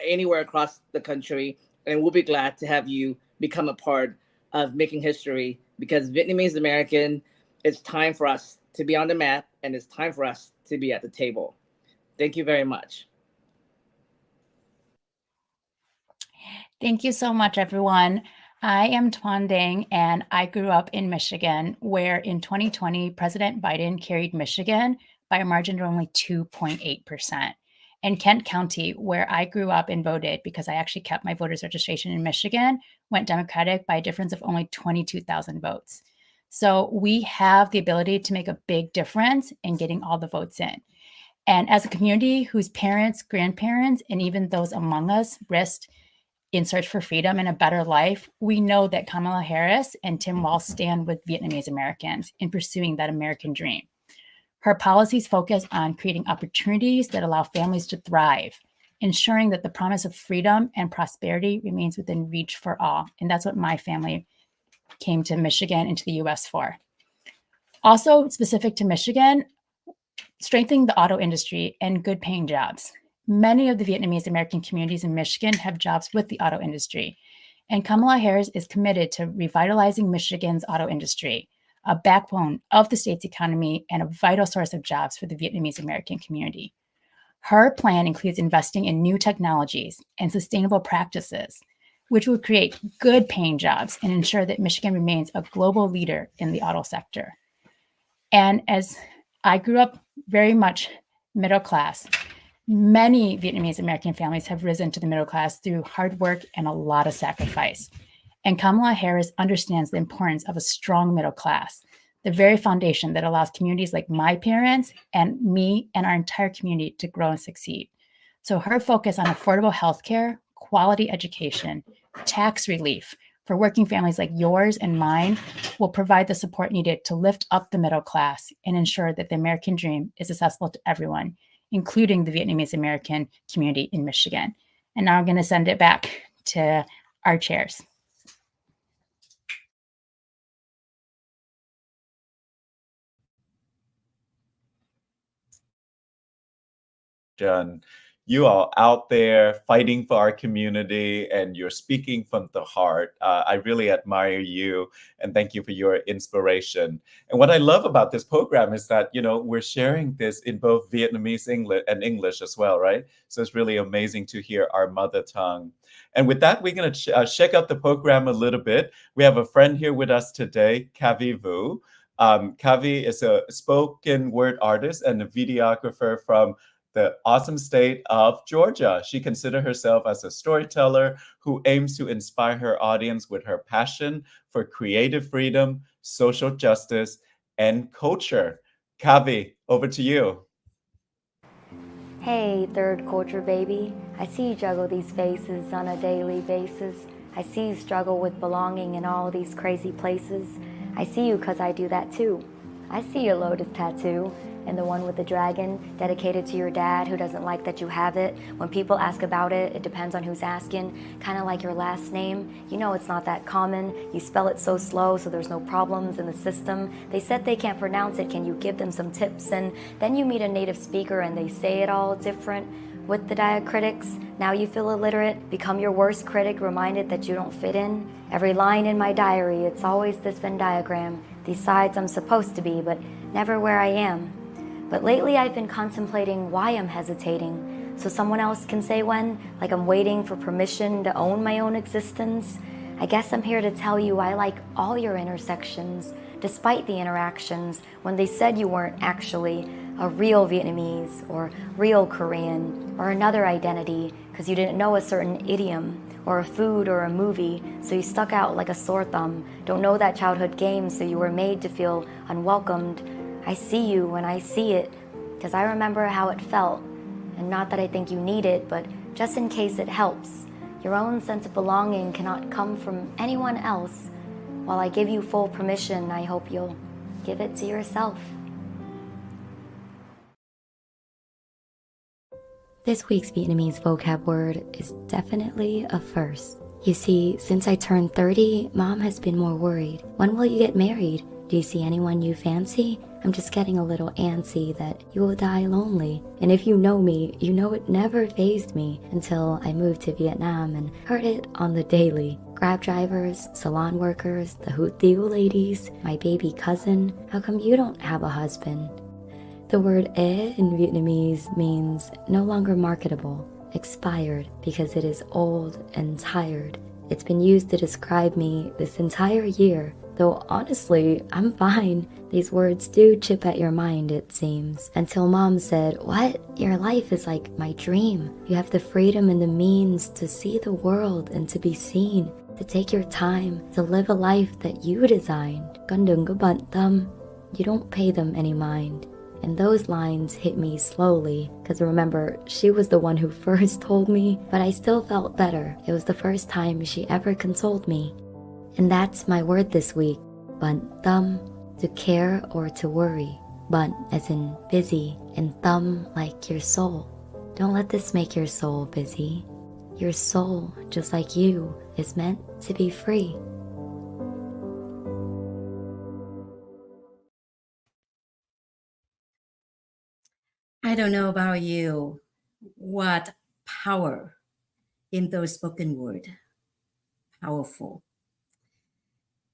anywhere across the country, and we'll be glad to have you become a part of making history, because Vietnamese American, it's time for us to be on the map, and it's time for us to be at the table. Thank you very much. Thank you so much, everyone. I am Thuan Dang, and I grew up in Michigan, where in 2020, President Biden carried Michigan by a margin of only 2.8%. And Kent County, where I grew up and voted, because I actually kept my voter's registration in Michigan, went Democratic by a difference of only 22,000 votes. So we have the ability to make a big difference in getting all the votes in. And as a community whose parents, grandparents, and even those among us risked in search for freedom and a better life, we know that Kamala Harris and Tim Walz stand with Vietnamese Americans in pursuing that American dream. Her policies focus on creating opportunities that allow families to thrive, ensuring that the promise of freedom and prosperity remains within reach for all. And that's what my family came to Michigan and to the US for. Also specific to Michigan, strengthening the auto industry and good paying jobs. Many of the Vietnamese American communities in Michigan have jobs with the auto industry, and Kamala Harris is committed to revitalizing Michigan's auto industry, a backbone of the state's economy and a vital source of jobs for the Vietnamese American community. Her plan includes investing in new technologies and sustainable practices, which will create good paying jobs and ensure that Michigan remains a global leader in the auto sector. And as I grew up very much middle class, many Vietnamese American families have risen to the middle class through hard work and a lot of sacrifice. And Kamala Harris understands the importance of a strong middle class, the very foundation that allows communities like my parents and me and our entire community to grow and succeed. So her focus on affordable healthcare, quality education, tax relief for working families like yours and mine will provide the support needed to lift up the middle class and ensure that the American dream is accessible to everyone, including the Vietnamese American community in Michigan. And now I'm going to send it back to our chairs. John, you are out there fighting for our community and you're speaking from the heart. I really admire you and thank you for your inspiration. And what I love about this program is that, you know, we're sharing this in both Vietnamese and English as well, right? So it's really amazing to hear our mother tongue. And with that, we're going to check out the program a little bit. We have a friend here with us today, Kavi Vu. Kavi is a spoken word artist and a videographer from the awesome state of Georgia. She considers herself as a storyteller who aims to inspire her audience with her passion for creative freedom, social justice, and culture. Kavi, over to you. Hey, third culture baby. I see you juggle these faces on a daily basis. I see you struggle with belonging in all these crazy places. I see you because I do that too. I see your lotus tattoo and the one with the dragon dedicated to your dad who doesn't like that you have it. When people ask about it, it depends on who's asking. Kind of like your last name. You know it's not that common. You spell it so slow so there's no problems in the system. They said they can't pronounce it. Can you give them some tips? And then you meet a native speaker and they say it all different. With the diacritics, now you feel illiterate, become your worst critic, reminded that you don't fit in. Every line in my diary, it's always this Venn diagram. These sides I'm supposed to be, but never where I am. But lately I've been contemplating why I'm hesitating, so someone else can say when, like I'm waiting for permission to own my own existence. I guess I'm here to tell you I like all your intersections, despite the interactions when they said you weren't actually a real Vietnamese or real Korean or another identity because you didn't know a certain idiom or a food or a movie, so you stuck out like a sore thumb. Don't know that childhood game, so you were made to feel unwelcomed. I see you when I see it, because I remember how it felt. And not that I think you need it, but just in case it helps. Your own sense of belonging cannot come from anyone else. While I give you full permission, I hope you'll give it to yourself. This week's Vietnamese vocab word is definitely a first. You see, since I turned 30, Mom has been more worried. When will you get married? Do you see anyone you fancy? I'm just getting a little antsy that you will die lonely. And if you know me, you know it never fazed me until I moved to Vietnam and heard it on the daily. Grab drivers, salon workers, the hủ tiếu ladies, my baby cousin. How come you don't have a husband? The word "ế" in Vietnamese means no longer marketable, expired, because it is old and tired. It's been used to describe me this entire year. Though honestly, I'm fine. These words do chip at your mind, it seems. Until Mom said, "What? Your life is like my dream. You have the freedom and the means to see the world and to be seen, to take your time, to live a life that you designed. Con đừng có bận tâm." You don't pay them any mind. And those lines hit me slowly, because remember, she was the one who first told me, but I still felt better. It was the first time she ever consoled me. And that's my word this week, bận tâm, to care or to worry. Bận as in busy, and tâm like your soul. Don't let this make your soul busy. Your soul, just like you, is meant to be free. I don't know about you, what power in those spoken word. Powerful.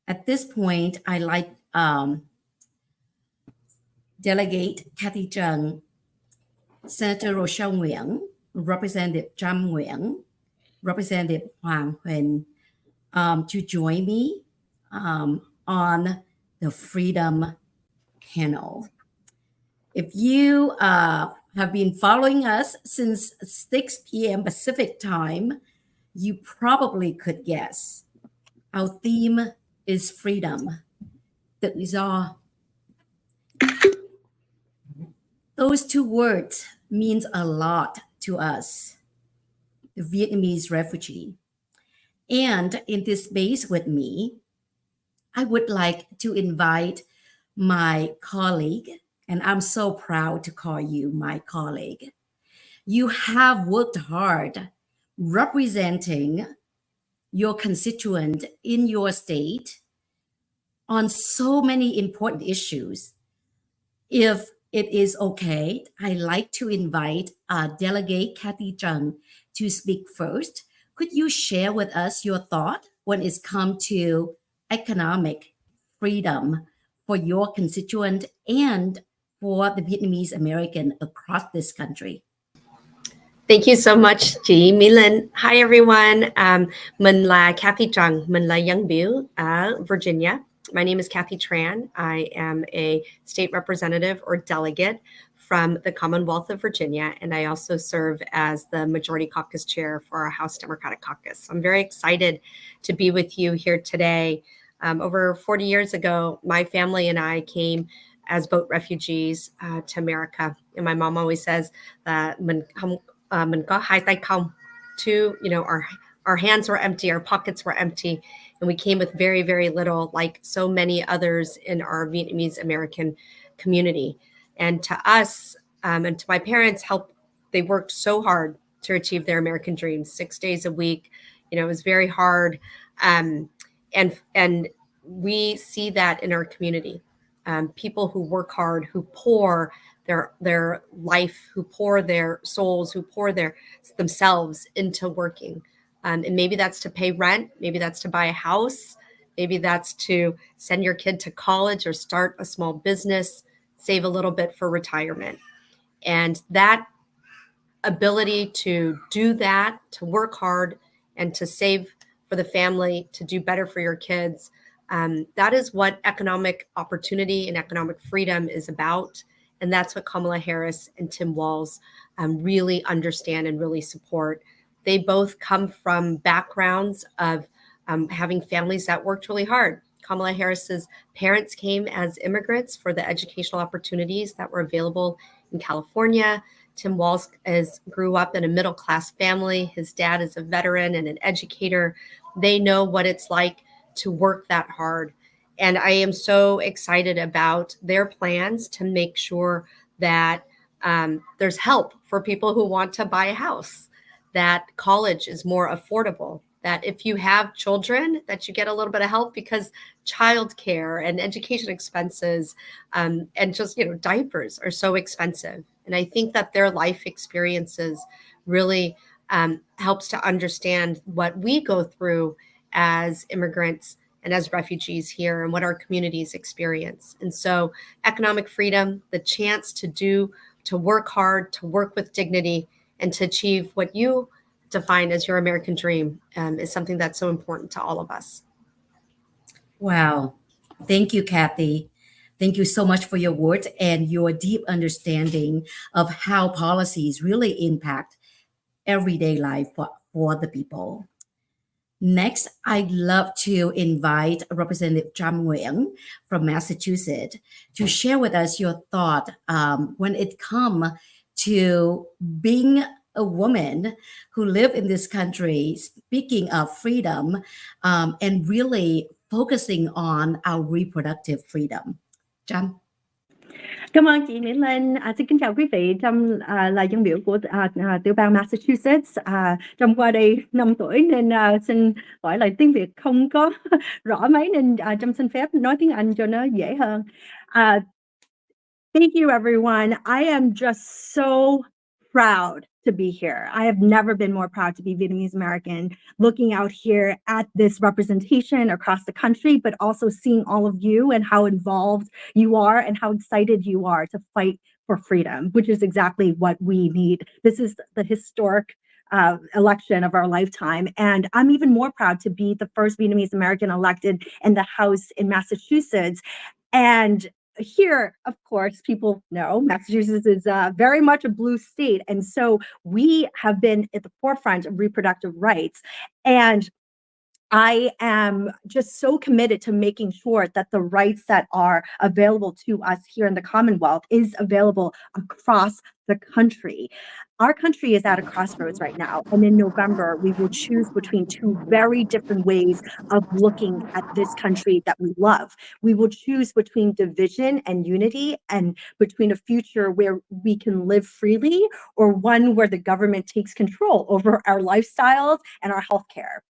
At this point, I like Delegate Kathy Trung, Senator Rochelle Nguyen, Representative Tram Nguyen, Representative Huynh to join me on the Freedom panel. If you have been following us since 6 p.m. Pacific time, you probably could guess. Our theme is freedom, tự do. Those two words means a lot to us, the Vietnamese refugee. And in this space with me, I would like to invite my colleague, and I'm so proud to call you my colleague. You have worked hard representing your constituent in your state on so many important issues. If it is okay, I'd like to invite Delegate Kathy Trung to speak first. Could you share with us your thought when it's come to economic freedom for your constituent and for the Vietnamese American across this country? Thank you so much, chị Mỹ Linh. Hi everyone. Mình là Kathy Trung. Mình là dân biểu ở Virginia. My name is Kathy Tran. I am a state representative or delegate from the Commonwealth of Virginia, and I also serve as the Majority Caucus Chair for our House Democratic Caucus. I'm very excited to be with you here today. Over 40 years ago, my family and I came as boat refugees to America, and my mom always says that mình có hai tay không. Our hands were empty, our pockets were empty, and we came with very, very little, like so many others in our Vietnamese American community. And to us, and to my parents, they worked so hard to achieve their American dreams, 6 days a week. It was very hard. And we see that in our community. People who work hard, who pour their life, who pour their souls, who pour themselves into working. And maybe that's to pay rent, maybe that's to buy a house, maybe that's to send your kid to college or start a small business, save a little bit for retirement. And that ability to do that, to work hard and to save for the family, to do better for your kids, that is what economic opportunity and economic freedom is about. And that's what Kamala Harris and Tim Walz really understand and really support. They both come from backgrounds of having families that worked really hard. Kamala Harris's parents came as immigrants for the educational opportunities that were available in California. Tim Walz grew up in a middle-class family. His dad is a veteran and an educator. They know what it's like to work that hard. And I am so excited about their plans to make sure that there's help for people who want to buy a house, that college is more affordable, that if you have children, that you get a little bit of help because childcare and education expenses and just, diapers are so expensive. And I think that their life experiences really helps to understand what we go through as immigrants and as refugees here and what our communities experience. And so economic freedom, the chance to work hard, to work with dignity, and to achieve what you define as your American dream is something that's so important to all of us. Wow. Thank you, Kathy. Thank you so much for your words and your deep understanding of how policies really impact everyday life for the people. Next, I'd love to invite Representative Tung Nguyen from Massachusetts to share with us your thought when it comes to being a woman who live in this country, speaking of freedom and really focusing on our reproductive freedom. Trung. Cảm ơn chị Mỹ Linh. Xin kính chào quý vị. Trâm là dân biểu của tiểu bang Massachusetts. Trâm qua đây 5 tuổi nên xin gọi là tiếng Việt không có rõ mấy nên Trâm xin phép nói tiếng Anh cho nó dễ hơn. Thank you, everyone. I am just so proud to be here. I have never been more proud to be Vietnamese American, looking out here at this representation across the country, but also seeing all of you and how involved you are and how excited you are to fight for freedom, which is exactly what we need. This is the historic election of our lifetime. And I'm even more proud to be the first Vietnamese American elected in the House in Massachusetts. And here, of course, people know Massachusetts is very much a blue state. And so we have been at the forefront of reproductive rights. And I am just so committed to making sure that the rights that are available to us here in the Commonwealth is available across the country. Our country is at a crossroads right now. And in November, we will choose between two very different ways of looking at this country that we love. We will choose between division and unity, and between a future where we can live freely, or one where the government takes control over our lifestyles and our healthcare.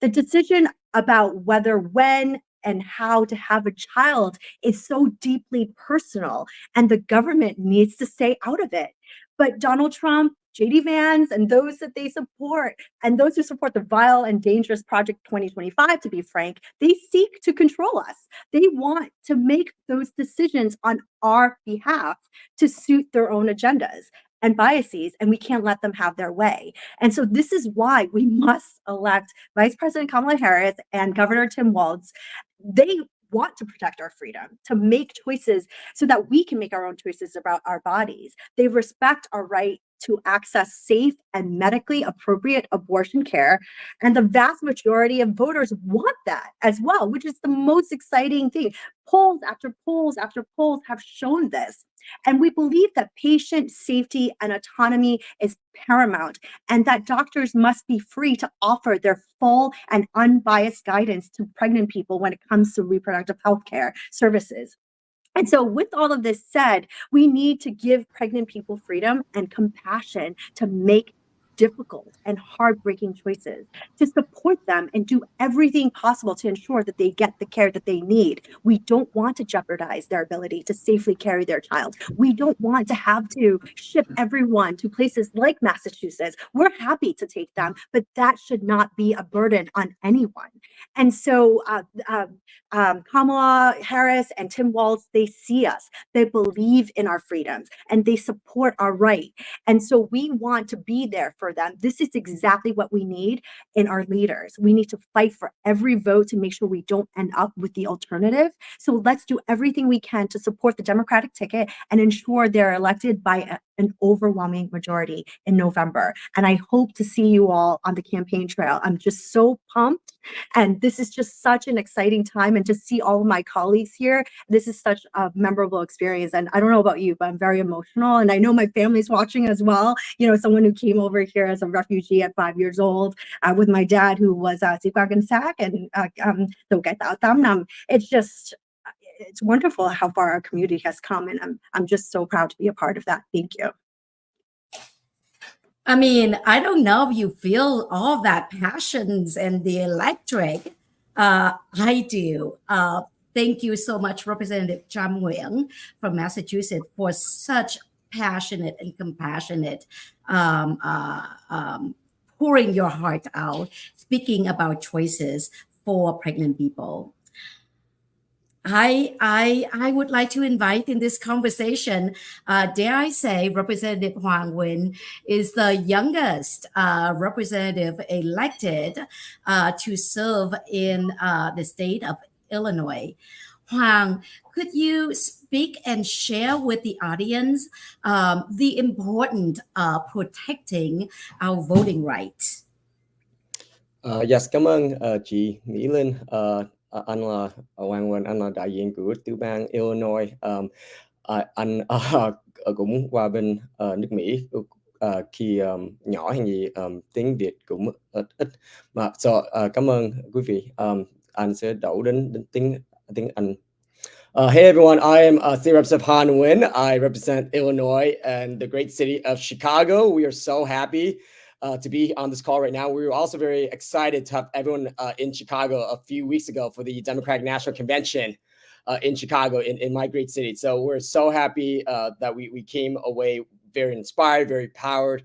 The decision about whether, when, and how to have a child is so deeply personal, and the government needs to stay out of it. But Donald Trump, JD Vance, and those that they support, and those who support the vile and dangerous Project 2025, to be frank, they seek to control us. They want to make those decisions on our behalf to suit their own agendas and biases, and we can't let them have their way. And so this is why we must elect Vice President Kamala Harris and Governor Tim Walz. They want to protect our freedom, to make choices so that we can make our own choices about our bodies. They respect our right to access safe and medically appropriate abortion care. And the vast majority of voters want that as well, which is the most exciting thing. Polls after polls after polls have shown this. And we believe that patient safety and autonomy is paramount, and that doctors must be free to offer their full and unbiased guidance to pregnant people when it comes to reproductive health care services. And so with all of this said, we need to give pregnant people freedom and compassion to make difficult and heartbreaking choices, to support them and do everything possible to ensure that they get the care that they need. We don't want to jeopardize their ability to safely carry their child. We don't want to have to ship everyone to places like Massachusetts. We're happy to take them, but that should not be a burden on anyone. And so Kamala Harris and Tim Walz, they see us, they believe in our freedoms, and they support our right. And so we want to be there for them. This is exactly what we need in our leaders. We need to fight for every vote to make sure we don't end up with the alternative. So let's do everything we can to support the Democratic ticket and ensure they're elected by an overwhelming majority in November. And I hope to see you all on the campaign trail. I'm just so pumped. And this is just such an exciting time. And to see all of my colleagues here, this is such a memorable experience. And I don't know about you, but I'm very emotional. And I know my family's watching as well. You know, someone who came over here as a refugee at 5 years old with my dad, who was Sac and it's wonderful how far our community has come. And I'm just so proud to be a part of that. Thank you. I mean, I don't know if you feel all that passions and the electric. I do. Thank you so much, Representative Tung Nguyen from Massachusetts, for such passionate and compassionate pouring your heart out, speaking about choices for pregnant people. I would like to invite in this conversation, dare I say, Representative Huynh is the youngest representative elected to serve in the state of Illinois. Huynh, could you speak and share with the audience the importance of protecting our voting rights? Yes, cảm ơn chị Mỹ Linh. Anh là Hoàng Nguyen, anh là đại diện của tiểu bang Illinois. Anh cũng qua bên nước Mỹ khi nhỏ hay gì, tiếng Việt cũng ít mà cảm ơn quý vị. Anh sẽ đổi đến tiếng Anh. Hey everyone, I am State Representative Hoan Nguyen. I represent Illinois and the great city of Chicago. We are so happy to be on this call right now. We were also very excited to have everyone in Chicago a few weeks ago for the Democratic National Convention in Chicago, in my great city. So we're so happy that we came away very inspired, very powered,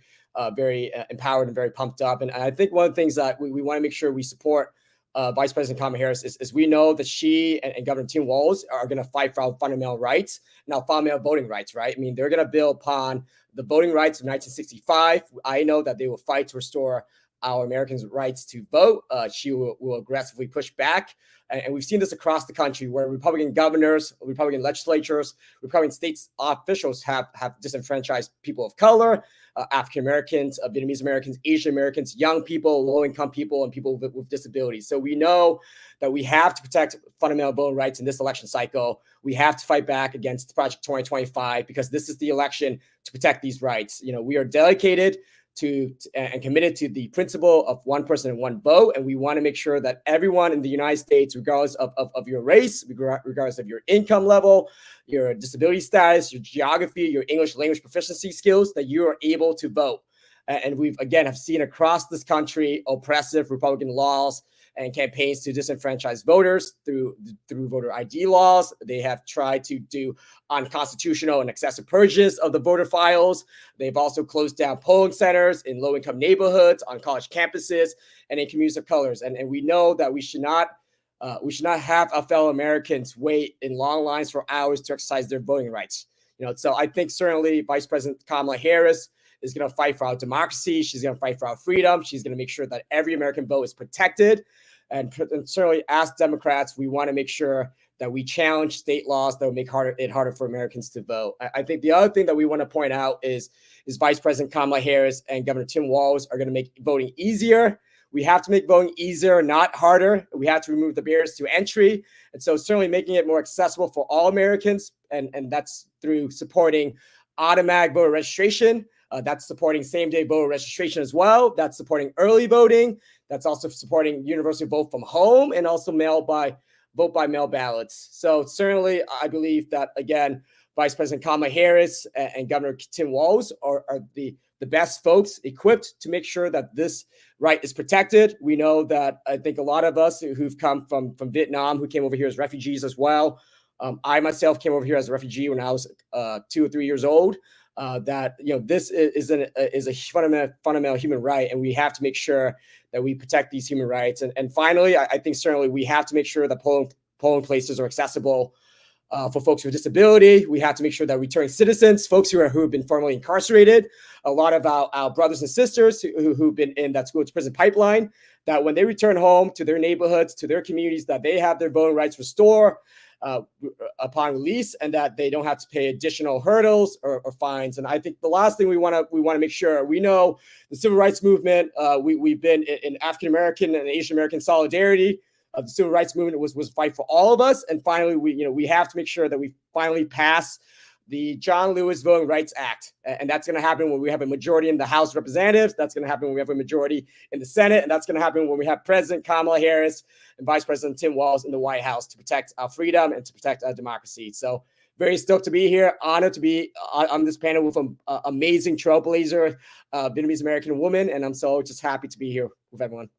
very empowered and very pumped up. And I think one of the things that we want to make sure we support Vice President Kamala Harris is we know that she and Governor Tim Walz are going to fight for our fundamental rights, now fundamental voting rights, right? I mean, they're going to build upon the voting rights of 1965. I know that they will fight to restore our Americans' rights to vote. She will aggressively push back. And we've seen this across the country where Republican governors, Republican legislatures, Republican state officials have disenfranchised people of color, African Americans, Vietnamese Americans, Asian Americans, young people, low-income people, and people with disabilities. So we know that we have to protect fundamental voting rights in this election cycle. We have to fight back against Project 2025 because this is the election to protect these rights. We are dedicated to and committed to the principle of one person and one vote. And we want to make sure that everyone in the United States, regardless of your race, regardless of your income level, your disability status, your geography, your English language proficiency skills, that you are able to vote. And we've, again, have seen across this country oppressive Republican laws and campaigns to disenfranchise voters through voter ID laws. They have tried to do unconstitutional and excessive purges of the voter files. They've also closed down polling centers in low-income neighborhoods, on college campuses, and in communities of colors. And we know that we should not have our fellow Americans wait in long lines for hours to exercise their voting rights. So I think certainly Vice President Kamala Harris is going to fight for our democracy. She's going to fight for our freedom. She's going to make sure that every American vote is protected. And certainly, as Democrats, we want to make sure that we challenge state laws that will make it harder for Americans to vote. I think the other thing that we want to point out is Vice President Kamala Harris and Governor Tim Walz are going to make voting easier. We have to make voting easier, not harder. We have to remove the barriers to entry. And so certainly making it more accessible for all Americans. And that's through supporting automatic voter registration. That's supporting same-day voter registration as well. That's supporting early voting. That's also supporting universal vote from home and also vote by mail ballots. So certainly, I believe that, again, Vice President Kamala Harris and Governor Tim Walz are the best folks equipped to make sure that this right is protected. We know that I think a lot of us who've come from Vietnam, who came over here as refugees as well. I myself came over here as a refugee when I was 2 or 3 years old. That this is a fundamental human right, and we have to make sure that we protect these human rights. And finally, I think certainly we have to make sure that polling places are accessible for folks with disability. We have to make sure that returning citizens, folks who have been formerly incarcerated, a lot of our brothers and sisters who've been in that school to prison pipeline, that when they return home to their neighborhoods, to their communities, that they have their voting rights restored upon release, and that they don't have to pay additional hurdles or fines. And I think the last thing we want to make sure, we know the civil rights movement. We've been in African American and Asian American solidarity. The civil rights movement was a fight for all of us. And finally, we have to make sure that we finally pass the John Lewis Voting Rights Act. And that's going to happen when we have a majority in the House of Representatives. That's going to happen when we have a majority in the Senate. And that's going to happen when we have President Kamala Harris and Vice President Tim Walz in the White House to protect our freedom and to protect our democracy. So very stoked to be here. Honored to be on this panel with an amazing trailblazer, Vietnamese American woman. And I'm so just happy to be here with everyone.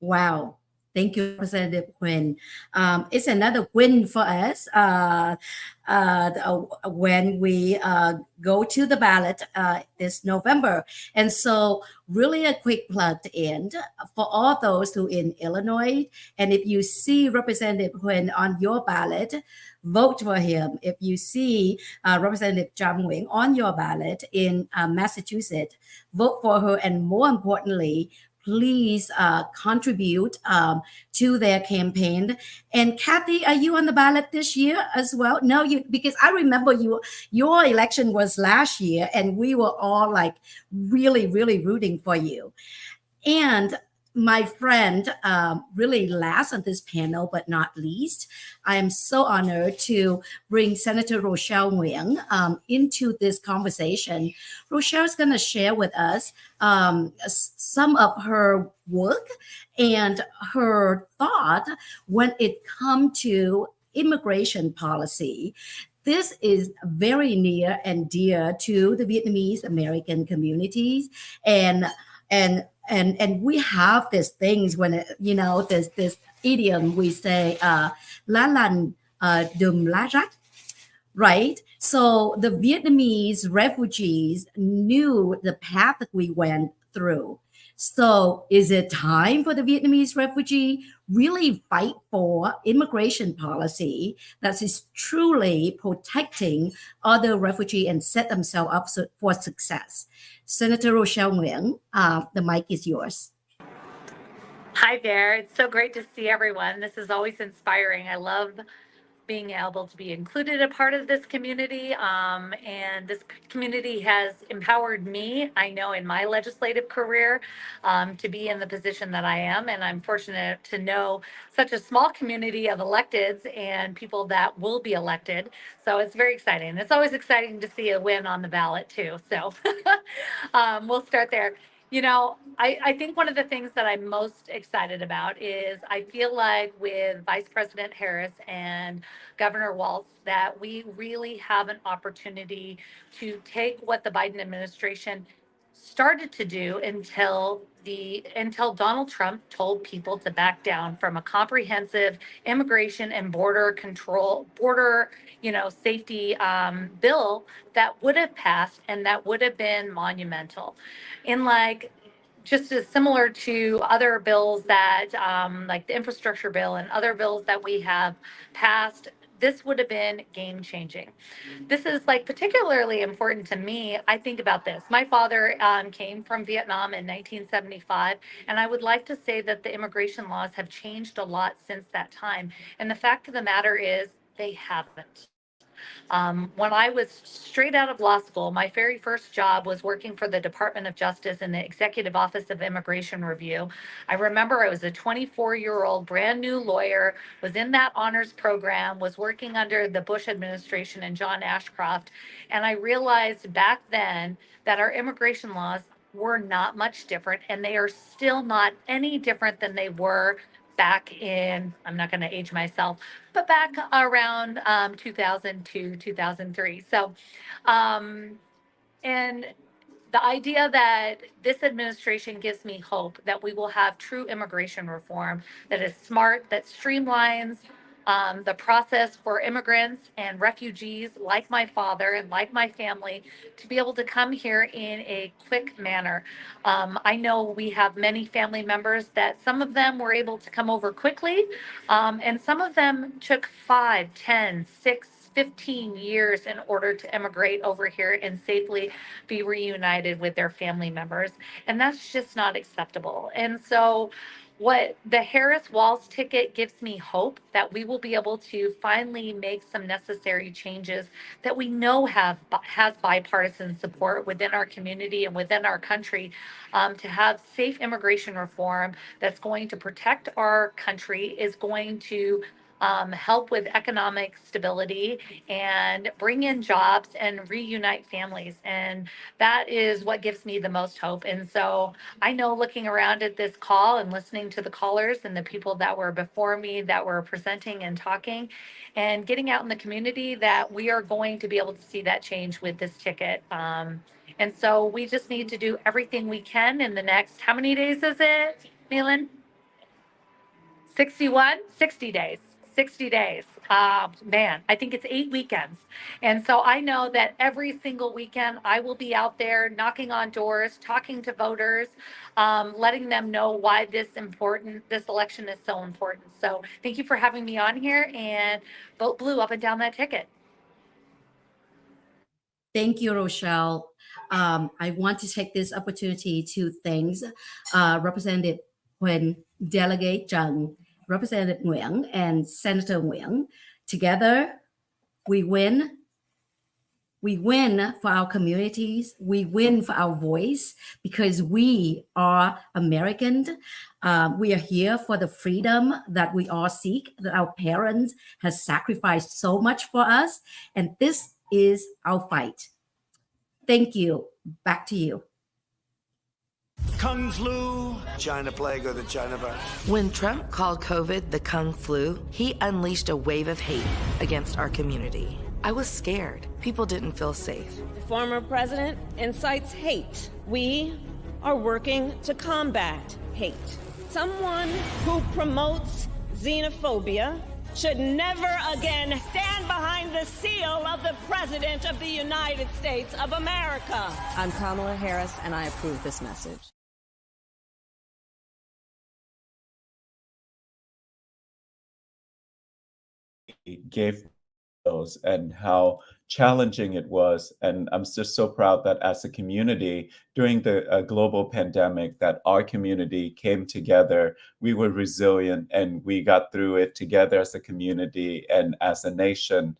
Wow. Thank you, Representative Huynh. It's another win for us when we go to the ballot this November. And so really a quick plug to end for all those who in Illinois. And if you see Representative Huynh on your ballot, vote for him. If you see Representative Tung Nguyen on your ballot in Massachusetts, vote for her. And more importantly, please contribute to their campaign. And Kathy, are you on the ballot this year as well? No, because I remember your election was last year, and we were all like really, really rooting for you. And my friend, really last on this panel, but not least, I am so honored to bring Senator Rochelle Nguyen into this conversation. Rochelle is going to share with us some of her work and her thought when it comes to immigration policy. This is very near and dear to the Vietnamese American communities, and we have these things when there's this idiom we say lá lành đùm lá rách, right? So the Vietnamese refugees knew the path that we went through. So is it time for the Vietnamese refugee really fight for immigration policy that is truly protecting other refugees and set themselves up for success? Senator Rochelle Nguyen, the mic is yours. Hi there. It's so great to see everyone. This is always inspiring. I love being able to be included a part of this community. And this community has empowered me, I know, in my legislative career to be in the position that I am. And I'm fortunate to know such a small community of electeds and people that will be elected. So it's very exciting. It's always exciting to see a win on the ballot too. So we'll start there. You know, I think one of the things that I'm most excited about is I feel like with Vice President Harris and Governor Walz that we really have an opportunity to take what the Biden administration started to do until Donald Trump told people to back down from a comprehensive immigration and border safety bill that would have passed and that would have been monumental. In just as similar to other bills that, like the infrastructure bill and other bills that we have passed, this would have been game changing. This is particularly important to me. I think about this. My father came from Vietnam in 1975, and I would like to say that the immigration laws have changed a lot since that time. And the fact of the matter is, they haven't. When I was straight out of law school, my very first job was working for the Department of Justice in the Executive Office of Immigration Review. I remember I was a 24-year-old brand new lawyer, was in that honors program, was working under the Bush administration and John Ashcroft. And I realized back then that our immigration laws were not much different, and they are still not any different than they were back in, I'm not going to age myself, but back around 2002, 2003. So, and the idea that this administration gives me hope that we will have true immigration reform that is smart, that streamlines the process for immigrants and refugees like my father and like my family to be able to come here in a quick manner. I know we have many family members that some of them were able to come over quickly, and some of them took 5, 10, 6, 15 years in order to immigrate over here and safely be reunited with their family members. And that's just not acceptable. And so what the Harris-Walz ticket gives me hope that we will be able to finally make some necessary changes that we know has bipartisan support within our community and within our country to have safe immigration reform that's going to protect our country, is going to help with economic stability and bring in jobs and reunite families. And that is what gives me the most hope. And so I know, looking around at this call and listening to the callers and the people that were before me that were presenting and talking and getting out in the community, that we are going to be able to see that change with this ticket. And so we just need to do everything we can in the next, how many days is it, Milan? 60 days. 60 days. Man, I think it's 8 weekends. And so I know that every single weekend I will be out there knocking on doors, talking to voters, letting them know why this election is so important. So thank you for having me on here, and vote blue up and down that ticket. Thank you, Rochelle. I want to take this opportunity to thank Representative Huynh, Delegate Trung, Representative Nguyen, and Senator Nguyen. Together, we win. We win for our communities. We win for our voice because we are Americans. We are here for the freedom that we all seek, that our parents have sacrificed so much for us. And this is our fight. Thank you. Back to you. Kung flu, China plague, or the China virus. When Trump called COVID the Kung flu, he unleashed a wave of hate against our community. I was scared. People didn't feel safe. The former president incites hate. We are working to combat hate. Someone who promotes xenophobia should never again stand behind the seal of the President of the United States of America. I'm Kamala Harris, and I approve this message. gave those and how challenging it was. And I'm just so proud that as a community during the global pandemic, that our community came together. We were resilient and we got through it together as a community and as a nation.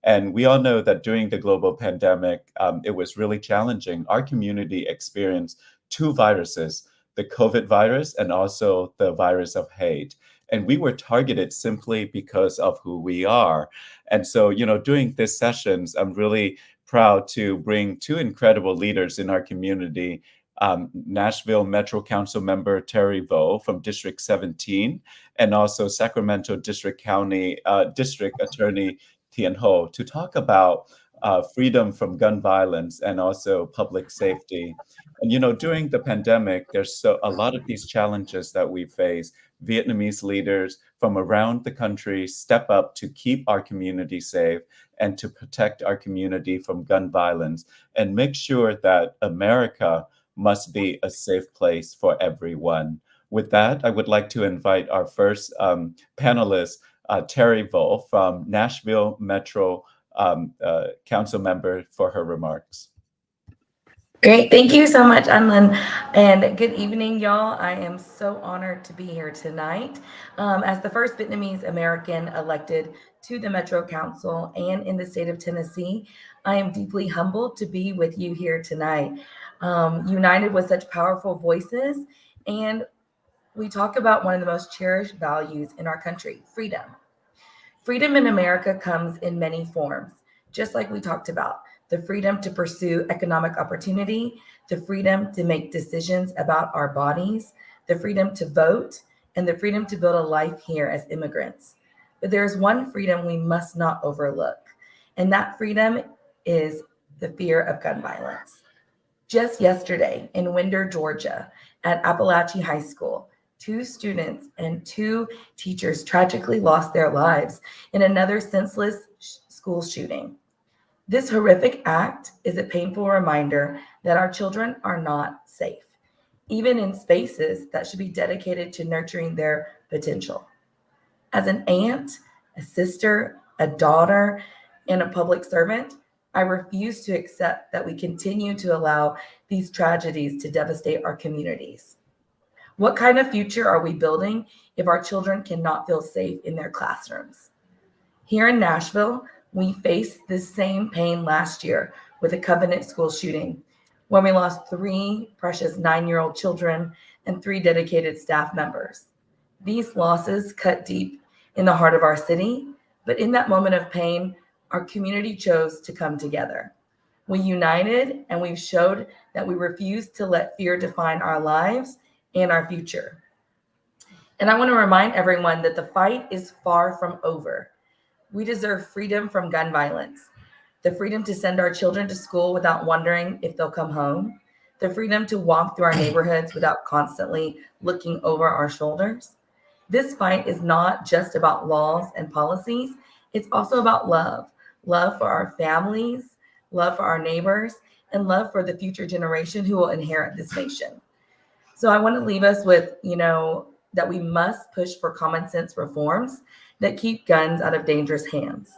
And we all know that during the global pandemic, it was really challenging. Our community experienced two viruses, the COVID virus and also the virus of hate. And we were targeted simply because of who we are. And so, during these sessions, I'm really proud to bring two incredible leaders in our community, Nashville Metro Council member Terry Vo from District 17, and also Sacramento District Attorney Thien Ho, to talk about freedom from gun violence and also public safety. And during the pandemic, there's a lot of these challenges that we face. Vietnamese leaders from around the country step up to keep our community safe and to protect our community from gun violence and make sure that America must be a safe place for everyone. With that, I would like to invite our first panelist, Terry Vo from Nashville Metro Council member, for her remarks. Great. Thank you so much, Unlin. And good evening, y'all. I am so honored to be here tonight. As the first Vietnamese American elected to the Metro Council and in the state of Tennessee, I am deeply humbled to be with you here tonight, united with such powerful voices. And we talk about one of the most cherished values in our country, freedom. Freedom in America comes in many forms, just like we talked about. The freedom to pursue economic opportunity, the freedom to make decisions about our bodies, the freedom to vote, and the freedom to build a life here as immigrants. But there's one freedom we must not overlook, and that freedom is the fear of gun violence. Just yesterday in Winder, Georgia, at Appalachia High School, 2 students and 2 teachers tragically lost their lives in another senseless school shooting. This horrific act is a painful reminder that our children are not safe, even in spaces that should be dedicated to nurturing their potential. As an aunt, a sister, a daughter, and a public servant, I refuse to accept that we continue to allow these tragedies to devastate our communities. What kind of future are we building if our children cannot feel safe in their classrooms? Here in Nashville, we faced this same pain last year with a Covenant school shooting, when we lost 3 precious 9-year-old children and 3 dedicated staff members. These losses cut deep in the heart of our city, but in that moment of pain, our community chose to come together. We united and we showed that we refused to let fear define our lives and our future. And I want to remind everyone that the fight is far from over. We deserve freedom from gun violence, the freedom to send our children to school without wondering if they'll come home, the freedom to walk through our neighborhoods without constantly looking over our shoulders. This fight is not just about laws and policies, it's also about love. Love for our families, love for our neighbors, and love for the future generation who will inherit this nation. So I want to leave us with, that we must push for common sense reforms that keep guns out of dangerous hands.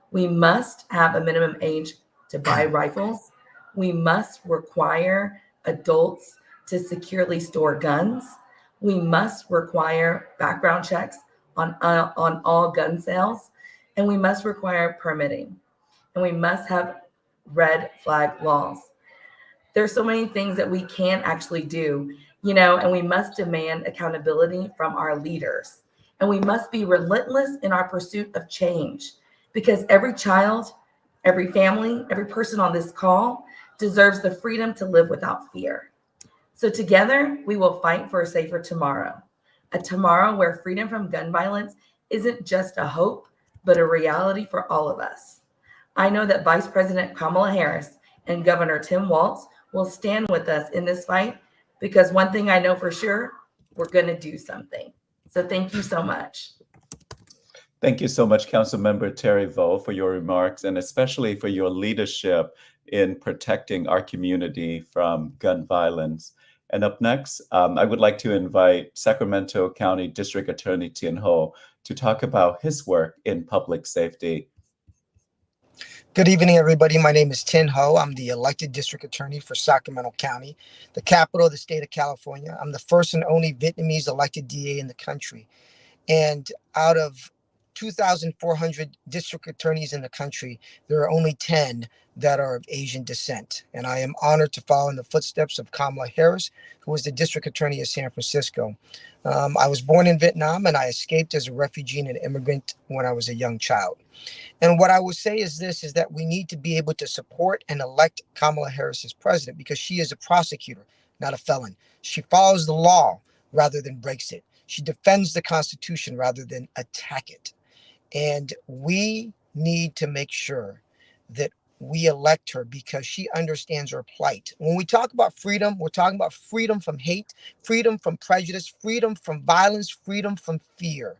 We must have a minimum age to buy rifles. We must require adults to securely store guns. We must require background checks on all gun sales, and we must require permitting, and we must have red flag laws. There's so many things that we can actually do, and we must demand accountability from our leaders. And we must be relentless in our pursuit of change, because every child, every family, every person on this call deserves the freedom to live without fear. So together, we will fight for a safer tomorrow, a tomorrow where freedom from gun violence isn't just a hope, but a reality for all of us. I know that Vice President Kamala Harris and Governor Tim Walz will stand with us in this fight, because one thing I know for sure, we're going to do something. So thank you so much. Thank you so much, Councilmember Terry Vo, for your remarks, and especially for your leadership in protecting our community from gun violence. And up next, I would like to invite Sacramento County District Attorney Thien Ho to talk about his work in public safety. Good evening, everybody. My name is Tin Ho. I'm the elected district attorney for Sacramento County, the capital of the state of California. I'm the first and only Vietnamese elected DA in the country. And out of 2,400 district attorneys in the country, there are only 10 that are of Asian descent. And I am honored to follow in the footsteps of Kamala Harris, who was the district attorney of San Francisco. I was born in Vietnam, and I escaped as a refugee and an immigrant when I was a young child. And what I would say is this, is that we need to be able to support and elect Kamala Harris as president, because she is a prosecutor, not a felon. She follows the law rather than breaks it. She defends the Constitution rather than attack it. And we need to make sure that we elect her because she understands our plight. When we talk about freedom, we're talking about freedom from hate, freedom from prejudice, freedom from violence, freedom from fear.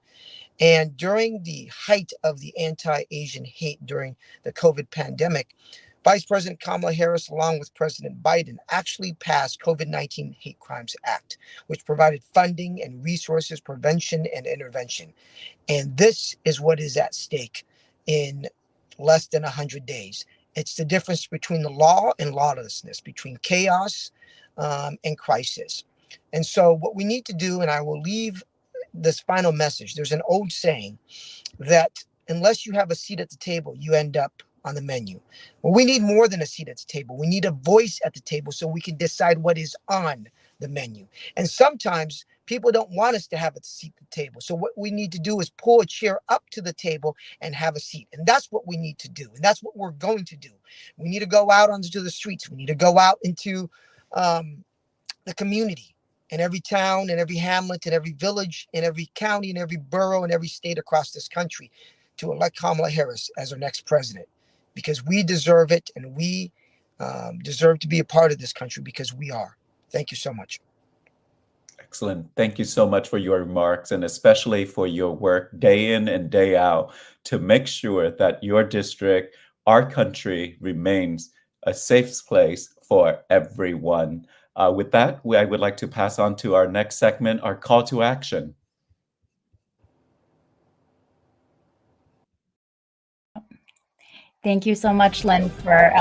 And during the height of the anti-Asian hate during the COVID pandemic, Vice President Kamala Harris, along with President Biden, actually passed COVID-19 Hate Crimes Act, which provided funding and resources, prevention and intervention. And this is what is at stake in less than 100 days. It's the difference between the law and lawlessness, between chaos and crisis. And so what we need to do, and I will leave this final message. There's an old saying that unless you have a seat at the table, you end up on the menu. Well, we need more than a seat at the table. We need a voice at the table so we can decide what is on the menu. And sometimes people don't want us to have a seat at the table. So what we need to do is pull a chair up to the table and have a seat. And that's what we need to do. And that's what we're going to do. We need to go out onto the streets. We need to go out into the community. In every town, in every hamlet, in every village, in every county, in every borough, in every state across this country to elect Kamala Harris as our next president, because we deserve it and we deserve to be a part of this country because we are. Thank you so much. Excellent. Thank you so much for your remarks and especially for your work day in and day out to make sure that your district, our country remains a safe place for everyone. With that, I would like to pass on to our next segment, our call to action. Thank you so much, Lynn, for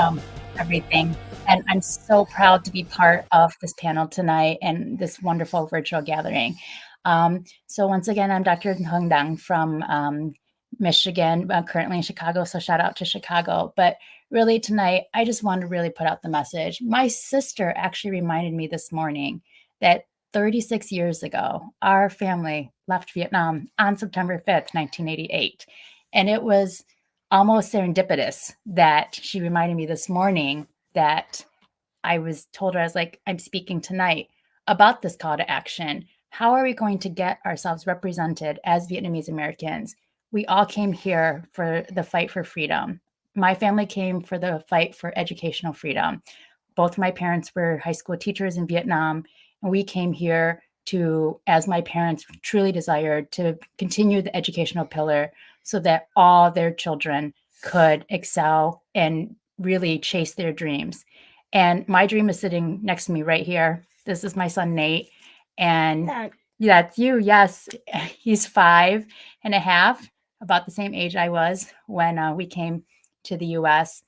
everything. And I'm so proud to be part of this panel tonight and this wonderful virtual gathering. So once again, I'm Dr. Tung Nguyen from Michigan, currently in Chicago, so shout out to Chicago. But really tonight, I just want to really put out the message. My sister actually reminded me this morning that 36 years ago, our family left Vietnam on September 5th, 1988. And it was almost serendipitous that she reminded me this morning that I was told her, I was like, I'm speaking tonight about this call to action. How are we going to get ourselves represented as Vietnamese Americans? We all came here for the fight for freedom. My family came for the fight for educational freedom. Both my parents were high school teachers in Vietnam, and we came here to, as my parents truly desired, to continue the educational pillar so that all their children could excel and really chase their dreams. And my dream is sitting next to me right here. This is my son, Nate. And that's you. Yes, he's 5.5, about the same age I was when we came to the US.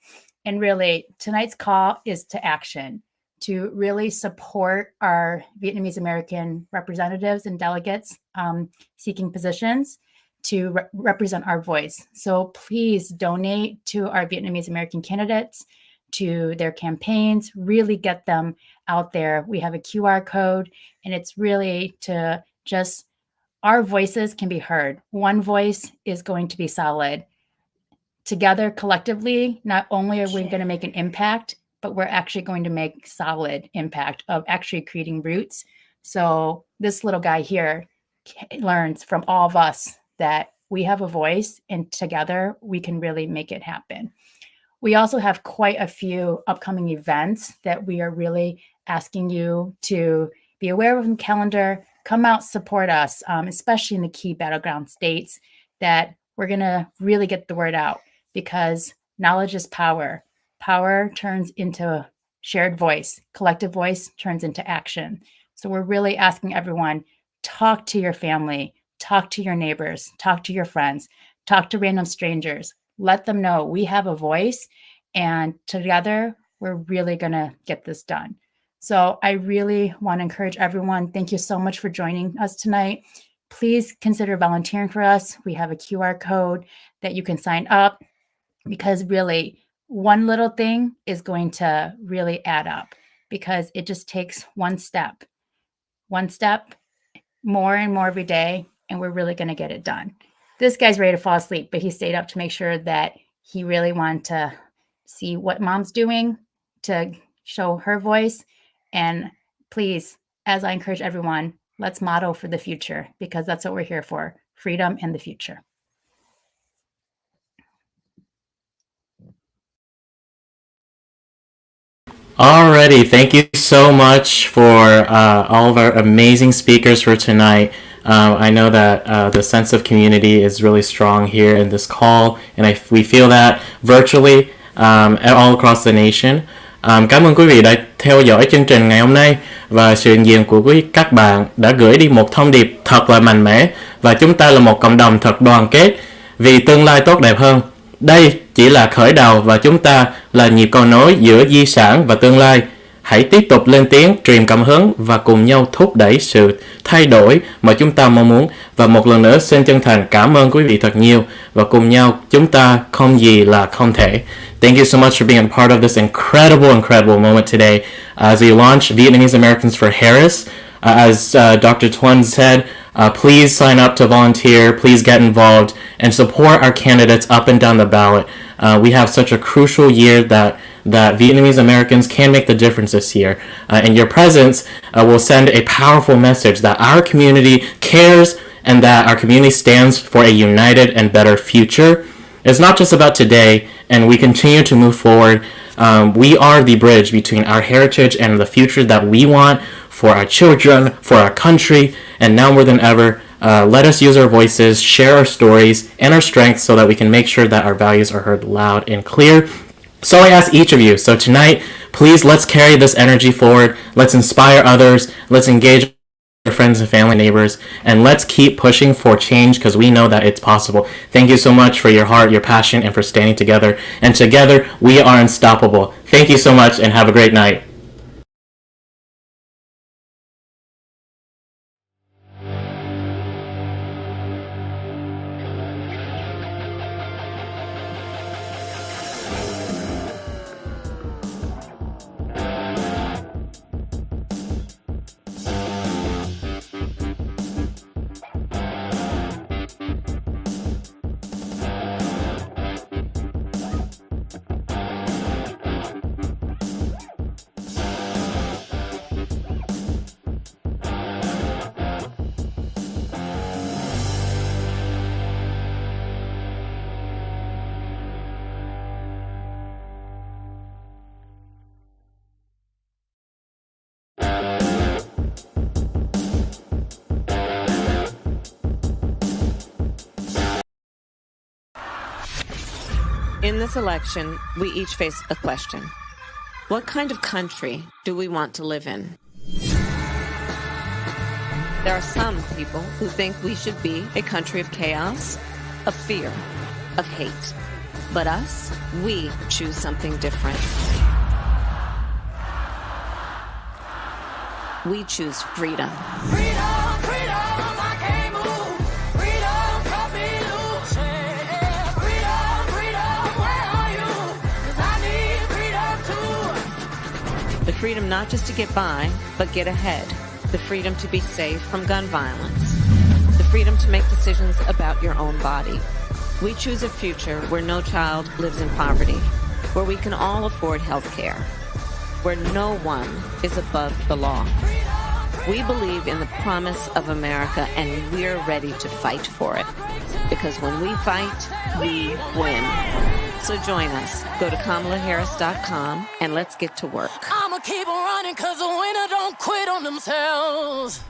And really, tonight's call is to action, to really support our Vietnamese American representatives and delegates seeking positions to represent our voice. So please donate to our Vietnamese American candidates, to their campaigns, really get them out there. We have a QR code, and it's really to just, our voices can be heard. One voice is going to be solid. Together, collectively, not only are we going to make an impact, but we're actually going to make solid impact of actually creating roots. So this little guy here learns from all of us that we have a voice, and together we can really make it happen. We also have quite a few upcoming events that we are really asking you to be aware of in the calendar. Come out, support us, especially in the key battleground states, that we're going to really get the word out, because knowledge is power. Power turns into shared voice. Collective voice turns into action. So we're really asking everyone, talk to your family, talk to your neighbors, talk to your friends, talk to random strangers. Let them know we have a voice, and together we're really going to get this done. So I really want to encourage everyone. Thank you so much for joining us tonight. Please consider volunteering for us. We have a QR code that you can sign up, because really one little thing is going to really add up, because it just takes one step more and more every day, and we're really going to get it done. This guy's ready to fall asleep, but he stayed up to make sure that he really wanted to see what mom's doing, to show her voice. And please, as I encourage everyone, let's model for the future, because that's what we're here for, freedom and the future. Alrighty, thank you so much for all of our amazing speakers for tonight. I know that the sense of community is really strong here in this call, and we feel that virtually all across the nation. Cảm ơn quý vị đã theo dõi chương trình ngày hôm nay, và sự hiện diện của các bạn đã gửi đi một thông điệp thật là mạnh mẽ, và chúng ta là một cộng đồng thật đoàn kết vì tương lai tốt đẹp hơn. Đây chỉ là khởi đầu, và chúng ta là nhịp cầu nối giữa di sản và tương lai. Hãy tiếp tục lên tiếng, truyền cảm hứng và cùng nhau thúc đẩy sự thay đổi mà chúng ta mong muốn. Và một lần nữa xin chân thành cảm ơn quý vị thật nhiều, và cùng nhau chúng ta không gì là không thể. Thank you so much for being a part of this incredible moment today as we launch Vietnamese Americans for Harris. As Dr. Thuan said, please sign up to volunteer, please get involved, and support our candidates up and down the ballot. We have such a crucial year that Vietnamese Americans can make the difference this year. And your presence will send a powerful message that our community cares and that our community stands for a united and better future. It's not just about today, and we continue to move forward. We are the bridge between our heritage and the future that we want for our children, for our country, and now more than ever, let us use our voices, share our stories and our strengths so that we can make sure that our values are heard loud and clear. So I ask each of you, so tonight, please let's carry this energy forward, let's inspire others, let's engage our friends and family, neighbors, and let's keep pushing for change, because we know that it's possible. Thank you so much for your heart, your passion, and for standing together. And together, we are unstoppable. Thank you so much, and have a great night. In this election, we each face a question. What kind of country do we want to live in? There are some people who think we should be a country of chaos, of fear, of hate. But us, we choose something different. We choose freedom. The freedom not just to get by, but get ahead. The freedom to be safe from gun violence. The freedom to make decisions about your own body. We choose a future where no child lives in poverty, where we can all afford health care, where no one is above the law. We believe in the promise of America, and we're ready to fight for it. Because when we fight, we win. So join us. Go to KamalaHarris.com and let's get to work. I'ma keep on running 'cause the winner don't quit on themselves.